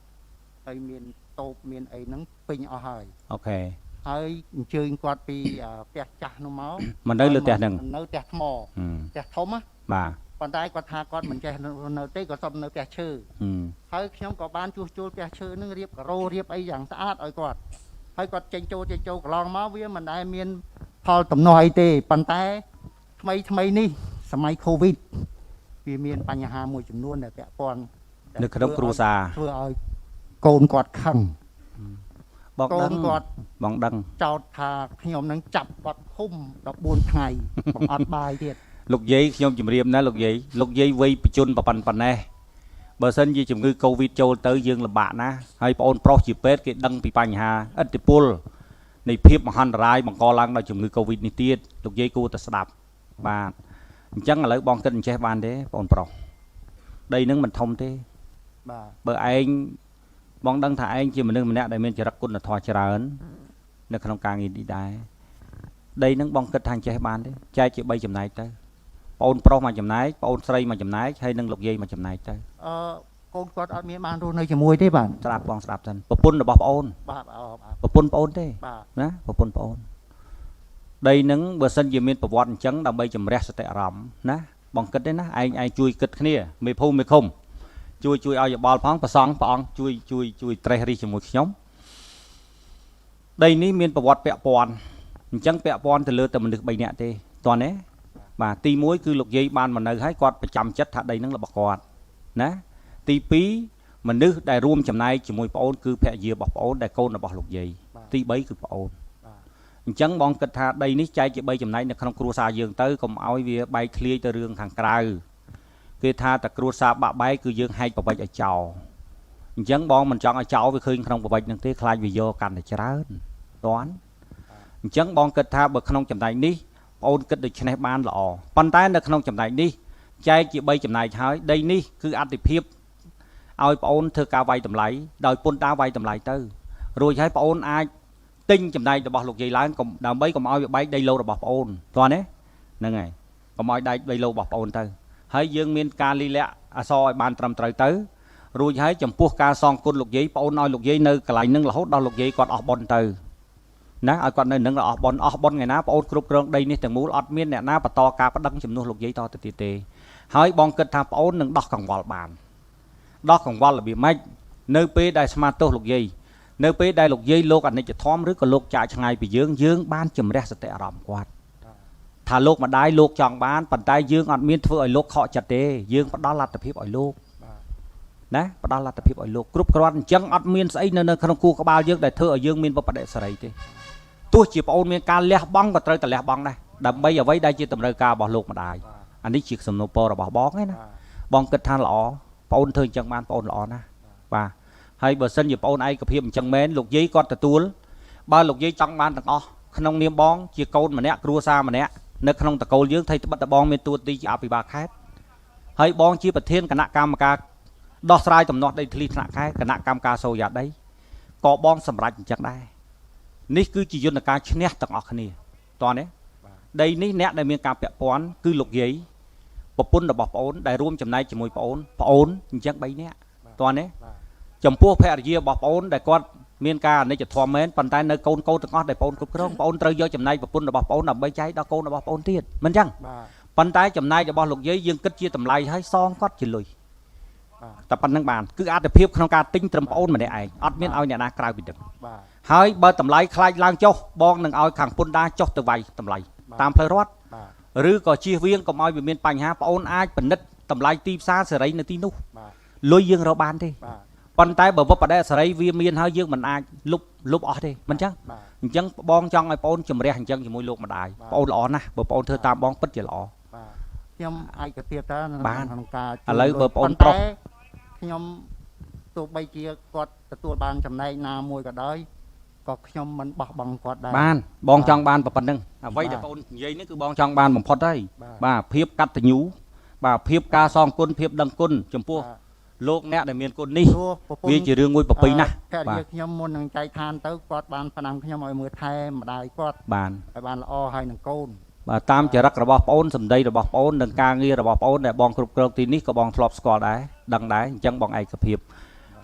ហើយមានតូបមានអីហ្នឹងពេញអស់ហើយ អូខេ ហើយអញ្ជើញគាត់ពីផ្ទះចាស់នោះមក មិននៅលើផ្ទះហ្នឹង នៅផ្ទះថ្មផ្ទះធំណា បាទ ប៉ុន្តែគាត់ថាគាត់មិនចេះនៅទេគាត់សុំនៅផ្ទះឈើហើយខ្ញុំក៏បានជួសជុលផ្ទះឈើហ្នឹងរៀបការ៉ូរៀបអីយ៉ាងស្អាតឲ្យគាត់ហើយគាត់ចេញចូលកន្លងមកវាមិនដែលមានផលទំនាស់អីទេប៉ុន្តែថ្មីនេះសម័យ Covid វាមានបញ្ហាមួយចំនួនដែលពាក់ព័ន្ធ នៅក្នុងគ្រួសារ ធ្វើឲ្យកូនគាត់ខឹង បង កូ ដឹង នគាត់ បងដឹង ចោទថាខ្ញុំនឹងចាប់គាត់ឃុំ14ថ្ងៃបងអត់បាយទៀត លោកយាយខ្ញុំជម្រាបណាលោកយាយវ័យបញ្ជនប៉ុណ្ណេះបើសិនជាជំងឺ Covid ចូលទៅយើងលំបាកណាស់ហើយបងអូនប្រុសជាពេទ្យគេដឹងពីបញ្ហាឥទ្ធិពលនៃភាពមហន្តរាយបង្កឡើងដោយជំងឺ Covid នេះទៀតលោកយាយគួរតែស្ដាប់បាទអញ្ចឹងឥឡូវបងគិតអញ្ចេះបានទេបងអូនប្រុសដីនឹងមិនធំទេ បាទ បើឯងបងដឹងថាឯងជាមនុស្សម្នាក់ដែលមានចរិតគុណធម៌ច្រើននៅក្នុងការងារនេះដែរដីនឹងបងគិតថាអញ្ចេះបានទេចែកជា3ចំណែកទៅបងអូនប្រុសមួយចំណែកបងអូនស្រីមួយចំណែកហើយនឹងលោកយាយមួយចំណែកទៅ កូនគាត់អត់មានបានរស់នៅជាមួយទេបាទ ស្ដាប់បងស្ដាប់សិនប្រពន្ធរបស់បងអូន បាទ ប្រពន្ធបងអូនទេ បាទ ណាប្រពន្ធបងអូនដីនឹងបើសិនជាមានប្រវត្តិអញ្ចឹងដើម្បីជំរះសតិអារម្មណ៍ណាបងគិតទេណាឯងជួយគិតគ្នាមេភូមិមេឃុំជួយឲ្យយោបល់ផងប្រសងព្រះអង្គជួយត្រេះរិះជាមួយខ្ញុំដីនេះមានប្រវត្តិពាក់ព័ន្ធអញ្ចឹងពាក់ព័ន្ធទៅលើតែមនុស្ស3នាក់ទេតោះណាបាទទី1គឺលោកយាយបានមកនៅហើយគាត់ប្រចាំចិត្តថាដីនឹងរបស់គាត់ណាទី2មនុស្សដែលរួមចំណែកជាមួយប្អូនគឺភរិយារបស់ប្អូនដែលកូនរបស់លោកយាយទី3គឺប្អូនអញ្ចឹងបងគិតថាដីនេះចែកជា3ចំណែកនៅក្នុងគ្រួសារយើងទៅកុំឲ្យវាបែកធ្លាយទៅរឿងខាងក្រៅគេថាតែគ្រួសារបាក់បែកគឺយើងហែកប្រវិចឲ្យចោលអញ្ចឹងបងមិនចង់ឲ្យចោលវាឃើញក្នុងប្រវិចនឹងទេខ្លាចវាយកកាន់តែច្រើនតាន់អញ្ចឹងបងគិតថាបើក្នុងចំណែកនេះប្អូនគិតដូច្នេះបានល្អប៉ុន្តែនៅក្នុងចំណែកនេះចែកជា3ចំណែកហើយដីនេះគឺអតិភិប ឲ្យបងអូនធ្វើការវាយតម្លៃដោយពន្ធដារវាយតម្លៃទៅរួចហើយបងអូនអាចទិញចំណែករបស់លោកយាយឡើងដើម្បីកុំឲ្យវាបែកដីឡូរបស់បងអូនតោះណាហ្នឹងហើយកុំឲ្យដែកដីឡូរបស់បងអូនទៅហើយយើងមានការលីលាក់អសរឲ្យបានត្រឹមត្រូវទៅរួចហើយចំពោះការសងគុណលោកយាយបងអូនឲ្យលោកយាយនៅកន្លែងហ្នឹងរហូតដល់លោកយាយគាត់អស់បុណ្យទៅណាឲ្យគាត់នៅនឹងអស់បុណ្យថ្ងៃណាបងអូនគ្រប់គ្រងដីនេះទាំងមូលអត់មានអ្នកណាបន្តការប្តឹងជំនួសលោកយាយតទៅទៀតទេហើយបងគិតថាបងអូននឹងដោះកង្វល់បានដោះកង្វល់របៀបម៉េចនៅពេលដែលស្មាទោសលោកយាយនៅពេលដែលលោកយាយលោកអនិច្ចធម៌ឬក៏លោកចាកឆ្ងាយពីយើងបានជំរះសតិអារម្មណ៍គាត់ថាលោកម្ដាយលោកចង់បានប៉ុន្តែយើងអត់មានធ្វើឲ្យលោកខកចិត្តទេយើងផ្ដល់លទ្ធភាពឲ្យលោកណាផ្ដល់លទ្ធភាពឲ្យលោកគ្រប់គ្រាន់អញ្ចឹងអត់មានស្អីនៅក្នុងគូក្បាលយើងដែលធ្វើឲ្យយើងមានបបដិសេរីទេទោះជាបងអូនមានការលះបង់ក៏ត្រូវតែលះបង់ដែរដើម្បីអ្វីដែលជាតម្រូវការរបស់លោកម្ដាយអានេះជាសំណូមពររបស់បងឯណាបងគិតថាល្អបងអូនធ្វើអញ្ចឹងបានបងអូនល្អណាស់បាទហើយបើសិនជាបងអូនឯកភាពអញ្ចឹងមែនលោកយាយគាត់ទទួលបើលោកយាយចង់បានទាំងអស់ក្នុងនាមបងជាកូនម្នាក់គ្រួសារម្នាក់នៅក្នុងតកូលយើងថៃត្បិតតបងមានតួនាទីជាអភិបាលខេត្តហើយបងជាប្រធានគណៈកម្មការដោះស្រាយដំណោះដីធ្លីថ្នាក់ខេត្តគណៈកម្មការសូយ៉ាដីក៏បងសម្រេចអញ្ចឹងដែរនេះគឺជាយន្តការឈ្នះទាំងអស់គ្នាតោះនេះដីនេះអ្នកដែលមានការពាក់ព័ន្ធគឺលោកយាយប្រពន្ធរបស់ប្អូនដែលរួមចំណែកជាមួយប្អូនអញ្ចឹង3នាក់តោះនេះចំពោះភរិយារបស់ប្អូនដែលគាត់មានការអនិច្ចធម៌មែនប៉ុន្តែនៅកូនទាំងអស់ដែលប្អូនគ្រប់គ្រងប្អូនត្រូវយកចំណែកប្រពន្ធរបស់ប្អូនដើម្បីចែកដល់កូនរបស់ប្អូនទៀតមិនអញ្ចឹងប៉ុន្តែចំណែករបស់លោកយាយយើងគិតជាតម្លៃឲ្យសងគាត់ជាលុយតែប៉ុណ្្នឹងបានគឺអត្ថភាពក្នុងការទិញត្រឹមប្អូនម្នាក់ឯងអត់មានឲ្យអ្នកណាក្រៅពីទឹកហើយបើតម្លៃខ្លាចឡើងចុះបងនឹងឲ្យខាងពន្ធដារចុះទៅវាយតម្លៃតាមផ្លូវរដ្ឋឬក៏ជៀសវាងកុំឲ្យវាមានបញ្ហាប្អូនអាចពិនិត្យតម្លៃទីផ្សារសេរីនៅទីនោះលុយយើងរកបានទេប៉ុន្តែបើវបដិសេរីវាមានហើយយើងមិនអាចលុបអស់ទេមិនអញ្ចឹងបងចង់ឲ្យបងជំរះអញ្ចឹងជាមួយលោកម្ដាយបងល្អណាស់បើបងធ្វើតាមបងពិតជាល្អខ្ញុំឯកភាពតើក្នុងការឥឡូវបើបងប្រុសខ្ញុំទោះបីជាគាត់ទទួលបានចំណែកណាមួយក៏ដោយក៏ខ្ញុំមិនបោះបង់គាត់ដែរបានបងចង់បានប៉ុណ្្នឹងអ្វីដែលបងនិយាយនេះគឺបងចង់បានបំផុតហើយបាទភាពកតញ្ញូបាទភាពការសងគុណភាពដឹងគុណចំពោះលោកអ្នកដែលមានគុណនេះវាជារឿងមួយប្រពៃណាស់បាទខ្ញុំមុននឹងចែកឋានទៅគាត់បានផ្ដាំខ្ញុំឲ្យមើលថែម្ដាយគាត់បានឲ្យបានល្អហើយនឹងកូនបាទតាមចរិតរបស់ប្អូនសម្ដីរបស់ប្អូននិងការងាររបស់ប្អូនដែលបងគ្រប់គ្រងទីនេះក៏បងធ្លាប់ស្គាល់ដែរដឹងដែរអញ្ចឹងបងឯកភាព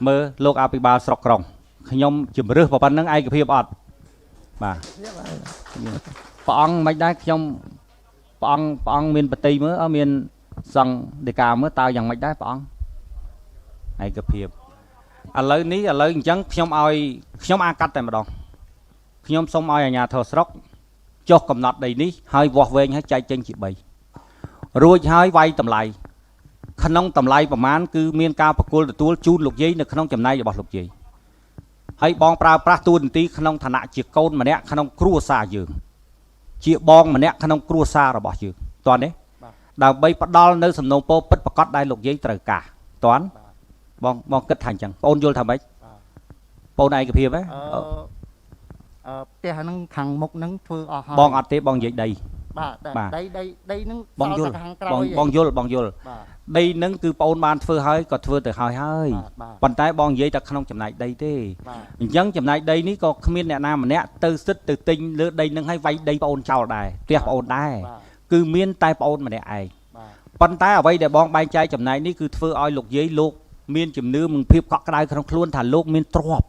មើលលោកអភិបាលស្រុកក្រុងខ្ញុំជំរឿសប៉ុណ្្នឹងឯកភាពអត់បាទព្រះអង្គមិនដែរខ្ញុំព្រះអង្គមានបតីមើលអត់មានសង្ឃដីកាមើលតើយ៉ាងម៉េចដែរព្រះអង្គឯកភាពឥឡូវអញ្ចឹងខ្ញុំអាកាត់តែម្ដងខ្ញុំសូមឲ្យអាជ្ញាធរស្រុកចុះកំណត់ដីនេះហើយវាស់វែងហើយចែកចេញជា3រួចហើយវាយតម្លៃក្នុងតម្លៃប្រមាណគឺមានការប្រគល់ទទួលជូនលោកយាយនៅក្នុងចំណែករបស់លោកយាយហើយបងប្រើប្រាស់តួនាទីក្នុងឋានៈជាកូនម្នាក់ក្នុងគ្រួសារយើងជាបងម្នាក់ក្នុងគ្រួសាររបស់យើងតើនេះដើម្បីផ្ដល់នៅសំណូមពរពិតប្រាកដដែលលោកយាយត្រូវការតើបងគិតថាអញ្ចឹងបងយល់ថាម៉េចបងឯកភាពហ៎ផ្ទះហ្នឹងខាងមុខហ្នឹងធ្វើអស់ហើយបងអត់ទេបងនិយាយដីបាទដីហ្នឹងបងយល់បងយល់ដីហ្នឹងគឺបងបានធ្វើហើយក៏ធ្វើទៅហើយប៉ុន្តែបងនិយាយតែក្នុងចំណែកដីទេអញ្ចឹងចំណែកដីនេះក៏គ្មានអ្នកណាម្នាក់ទៅសិតទៅទិញលើដីហ្នឹងហើយវាយដីបងចោលដែរផ្ទះបងដែរគឺមានតែបងម្នាក់ឯងប៉ុន្តែអ្វីដែលបងបែងចែកចំណែកនេះគឺធ្វើឲ្យលោកយាយលោកមានជំនឿនឹងភាពកក់ក្ដៅក្នុងខ្លួនថាលោកមានទ្រព្យ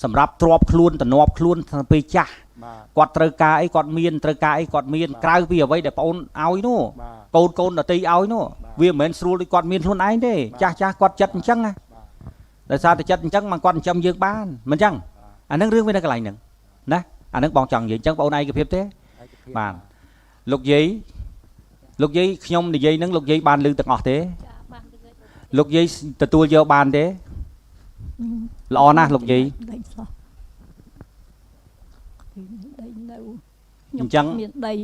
សម្រាប់ទ្រព្យខ្លួនតំណប់ខ្លួនពេលចាស់គាត់ត្រូវការអីគាត់មានត្រូវការអីគាត់មានក្រៅពីអ្វីដែលបងឲ្យនោះកូនដតីឲ្យនោះវាមិនមែនស្រួលដូចគាត់មានខ្លួនឯងទេចាស់គាត់ចិត្តអញ្ចឹងណាដោយសារតែចិត្តអញ្ចឹងមកគាត់ចិញ្ចឹមយើងបានមិនអញ្ចឹងអានឹងរឿងវានៅកន្លែងហ្នឹងណាអានឹងបងចង់និយាយអញ្ចឹងបងឯកភាពទេបានលោកយាយខ្ញុំនិយាយហ្នឹងលោកយាយបានឮទាំងអស់ទេលោកយាយទទួលយកបានទេល្អណាស់លោកយាយអញ្ចឹងមានដី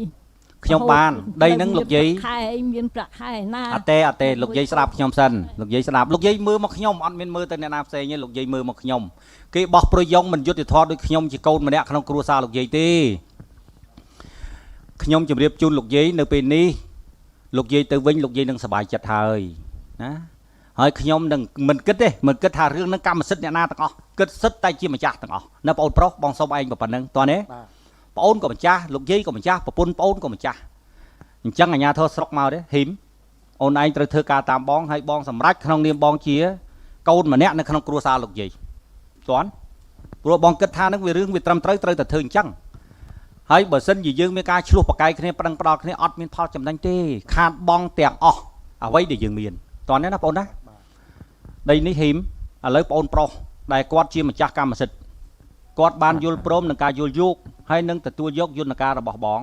ខ្ញុំបានដីហ្នឹងលោកយាយខែមានប្រាក់ខែណាអត់ទេលោកយាយស្ដាប់ខ្ញុំសិនលោកយាយស្ដាប់លោកយាយមើលមកខ្ញុំអត់មានមើលទៅអ្នកណាផ្សេងទេលោកយាយមើលមកខ្ញុំគេបោះប្រយងមិនយុត្តិធម៌ដូចខ្ញុំជាកូនម្នាក់ក្នុងគ្រួសារលោកយាយទេខ្ញុំជម្រាបជូនលោកយាយនៅពេលនេះលោកយាយទៅវិញលោកយាយនឹងសប្បាយចិត្តហើយណា ហើយខ្ញុំនឹងមិនគិតទេមិនគិតថារឿងនឹងកម្មសិទ្ធិអ្នកណាទាំងអស់គិតសិទ្ធតែជាម្ចាស់ទាំងអស់នៅបងប្រុសបងសុំឯងប៉ុណ្ណឹងតើនេះបងអូនក៏ម្ចាស់លោកយាយក៏ម្ចាស់ប្រពន្ធបងអូនក៏ម្ចាស់អញ្ចឹងអាញាធរស្រុកមកទេហ៊ីមអូនឯងត្រូវធ្វើការតាមបងហើយបងសម្រេចក្នុងនាមបងជាកូនម្នាក់នៅក្នុងគ្រួសារលោកយាយតើព្រោះបងគិតថានឹងវារឿងវាត្រឹមត្រូវតែធ្វើអញ្ចឹងហើយបើសិនជាយើងមានការឆ្លោះប្រកែកគ្នាប្តឹងផ្ដាល់គ្នាអត់មានផលចំណេញទេខាតបងទាំងអស់អ្វីដែលយើងមានតើណាបងអូនណាដីនេះហ៊ីមឥឡូវបងអូនប្រុសដែលគាត់ជាម្ចាស់កម្មសិទ្ធិគាត់បានយល់ព្រមនឹងការយល់យោគហើយនឹងទទួលយកយន្តការរបស់បង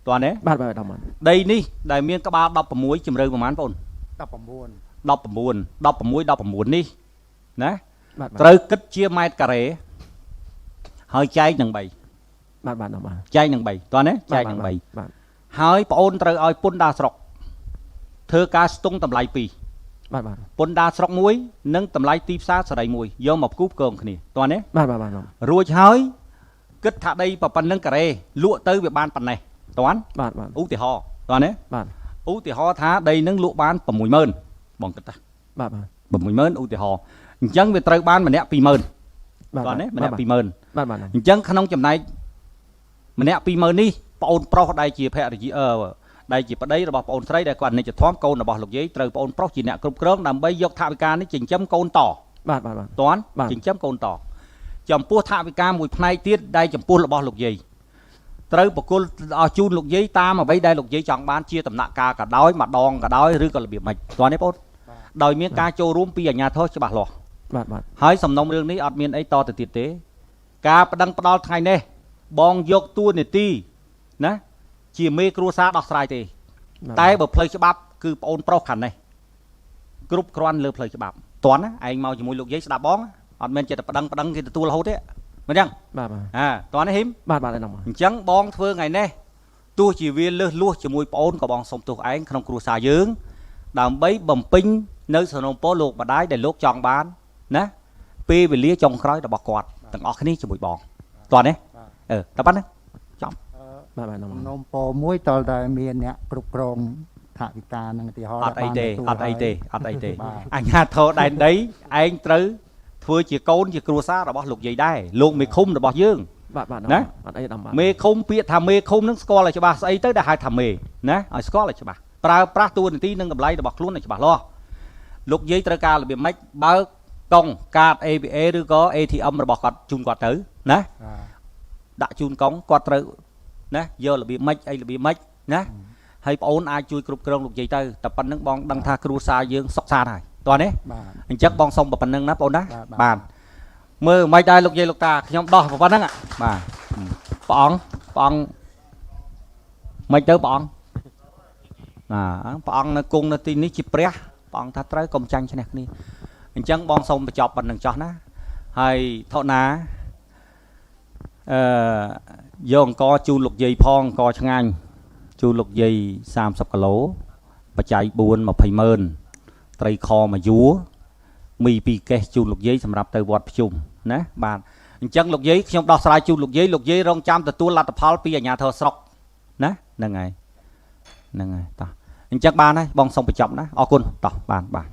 តើណាបាទបាទដល់មកដីនេះដែលមានក្បាល16ជម្រៅប្រហែលបងអូន19នេះណាត្រូវគិតជាម៉ែត្រការ៉េហើយចែកនឹង3បាទបាទដល់មកចែកនឹង3តើណាចែកនឹង3បាទហើយបងអូនត្រូវឲ្យពន្ធដារស្រុកធ្វើការស្ទង់តម្លៃ2បាទបាទពន្ធដារស្រុក1និងតម្លៃទីផ្សារសេរី1យកមកផ្គូផ្គងគ្នាតើណាបាទបាទបាទរួចហើយគិតថាដីប៉ុណ្ណឹងការ៉េលក់ទៅវាបានប៉ុណ្ណេះតើបាទបាទឧទាហរណ៍តើណាបាទឧទាហរណ៍ថាដីនឹងលក់បាន60000បងគិតថាបាទបាទ60000ឧទាហរណ៍អញ្ចឹងវាត្រូវបានម្នាក់20000បាទណាម្នាក់20000បាទបាទអញ្ចឹងក្នុងចំណែកម្នាក់20000នេះបងអូនប្រុសដែលជាភរិយាដែលជាប្តីរបស់បងអូនស្រីដែលគាត់និច្ចធម្មកូនរបស់លោកយាយត្រូវបងអូនប្រុសជាអ្នកគ្រប់គ្រងដើម្បីយកថវិកានេះចិញ្ចឹមកូនតបាទបាទតន់ចិញ្ចឹមកូនតចំពោះថវិកាមួយផ្នែកទៀតដែលចំពោះរបស់លោកយាយត្រូវបកគលឲ្យជូនលោកយាយតាមអ្វីដែលលោកយាយចង់បានជាដំណាក់កាលក៏ដោយម្ដងក៏ដោយឬក៏របៀបម៉េចតន់ទេបងដោយមានការចូលរួមពីអាជ្ញាធរច្បាស់លាស់បាទបាទហើយសំណុំរឿងនេះអត់មានអីតទៅទៀតទេការប្តឹងផ្ដាល់ថ្ងៃនេះបងយកតួនាទីណាជាមេគ្រួសារដោះស្រាយទេតែបើផ្លូវច្បាប់គឺបងអូនប្រុសខាងនេះគ្រប់គ្រាន់លើផ្លូវច្បាប់តន់ណាឯងមកជាមួយលោកយាយស្ដាប់បងអត់មែនចេះតែប្តឹងគេទទួលរហូតទេមិនចឹងបាទបាទតន់ណាហ៊ីមបាទបាទអញ្ចឹងបងធ្វើថ្ងៃនេះទោះជាវាលើសលួសជាមួយបងអូនក៏បងសុំទោសឯងក្នុងគ្រួសារយើងដើម្បីបំពេញនៅសំណូមពរលោកម្ដាយដែលលោកចង់បានណាពេលវេលាចុងក្រោយរបស់គាត់ទាំងអស់គ្នាជាមួយបងតន់ទេតែប៉ុណ្ណឹងចំបាទបាទនំពោមួយតលតែមានអ្នកគ្រប់គ្រងថវិកានឹងឧទាហរណ៍អត់អីទេអត់អីទេអញ្ញាធរដែនដីឯងត្រូវធ្វើជាកូនជាគ្រួសាររបស់លោកយាយដែរលោកមេឃុំរបស់យើងបាទបាទណាអត់អីដល់បាទមេឃុំពាក្យថាមេឃុំនឹងស្គាល់ឲ្យច្បាស់ស្អីទៅដែលហៅថាមេណាឲ្យស្គាល់ឲ្យច្បាស់ប្រើប្រាស់តួនាទីនិងតម្លៃរបស់ខ្លួនឲ្យច្បាស់លាស់លោកយាយត្រូវការរបៀបម៉េចបើកកង់កាត ABA ឬក៏ ATM របស់គាត់ជូនគាត់ទៅណាដាក់ជូនកង់គាត់ត្រូវណាយករបៀបម៉េចអីរបៀបម៉េចណាហើយបងអូនអាចជួយគ្រប់គ្រងលោកយាយទៅតែប៉ុណ្្នឹងបងដឹងថាគ្រួសារយើងសុខសាន្តហើយតោះនេះអញ្ចឹងបងសុំប៉ុណ្្នឹងណាបងអូនណាបាទមើលមិនដែរលោកយាយលោកតាខ្ញុំដោះប៉ុណ្្នឹងបាទព្រះអង្គមិនទៅព្រះអង្គព្រះអង្គនៅគង់នៅទីនេះជាព្រះព្រះអង្គថាត្រូវកុំចាញ់ឈ្នះគ្នាអញ្ចឹងបងសុំបញ្ចប់ប៉ុណ្្នឹងចោះណាហើយថោណាយកអង្គជូនលោកយាយផងអង្គឆ្ងាញ់ជូនលោកយាយ30គីឡូបច្ច័យ4 200000ត្រីខមួយយួរមី2កេសជូនលោកយាយសម្រាប់ទៅវត្តភ្ជុំណាបាទអញ្ចឹងលោកយាយខ្ញុំដោះស្រាយជូនលោកយាយរងចាំទទួលលទ្ធផលពីអាជ្ញាធរស្រុកណាហ្នឹងហើយតោះអញ្ចឹងបានហើយបងសូមបញ្ចប់ណាអរគុណតោះបាន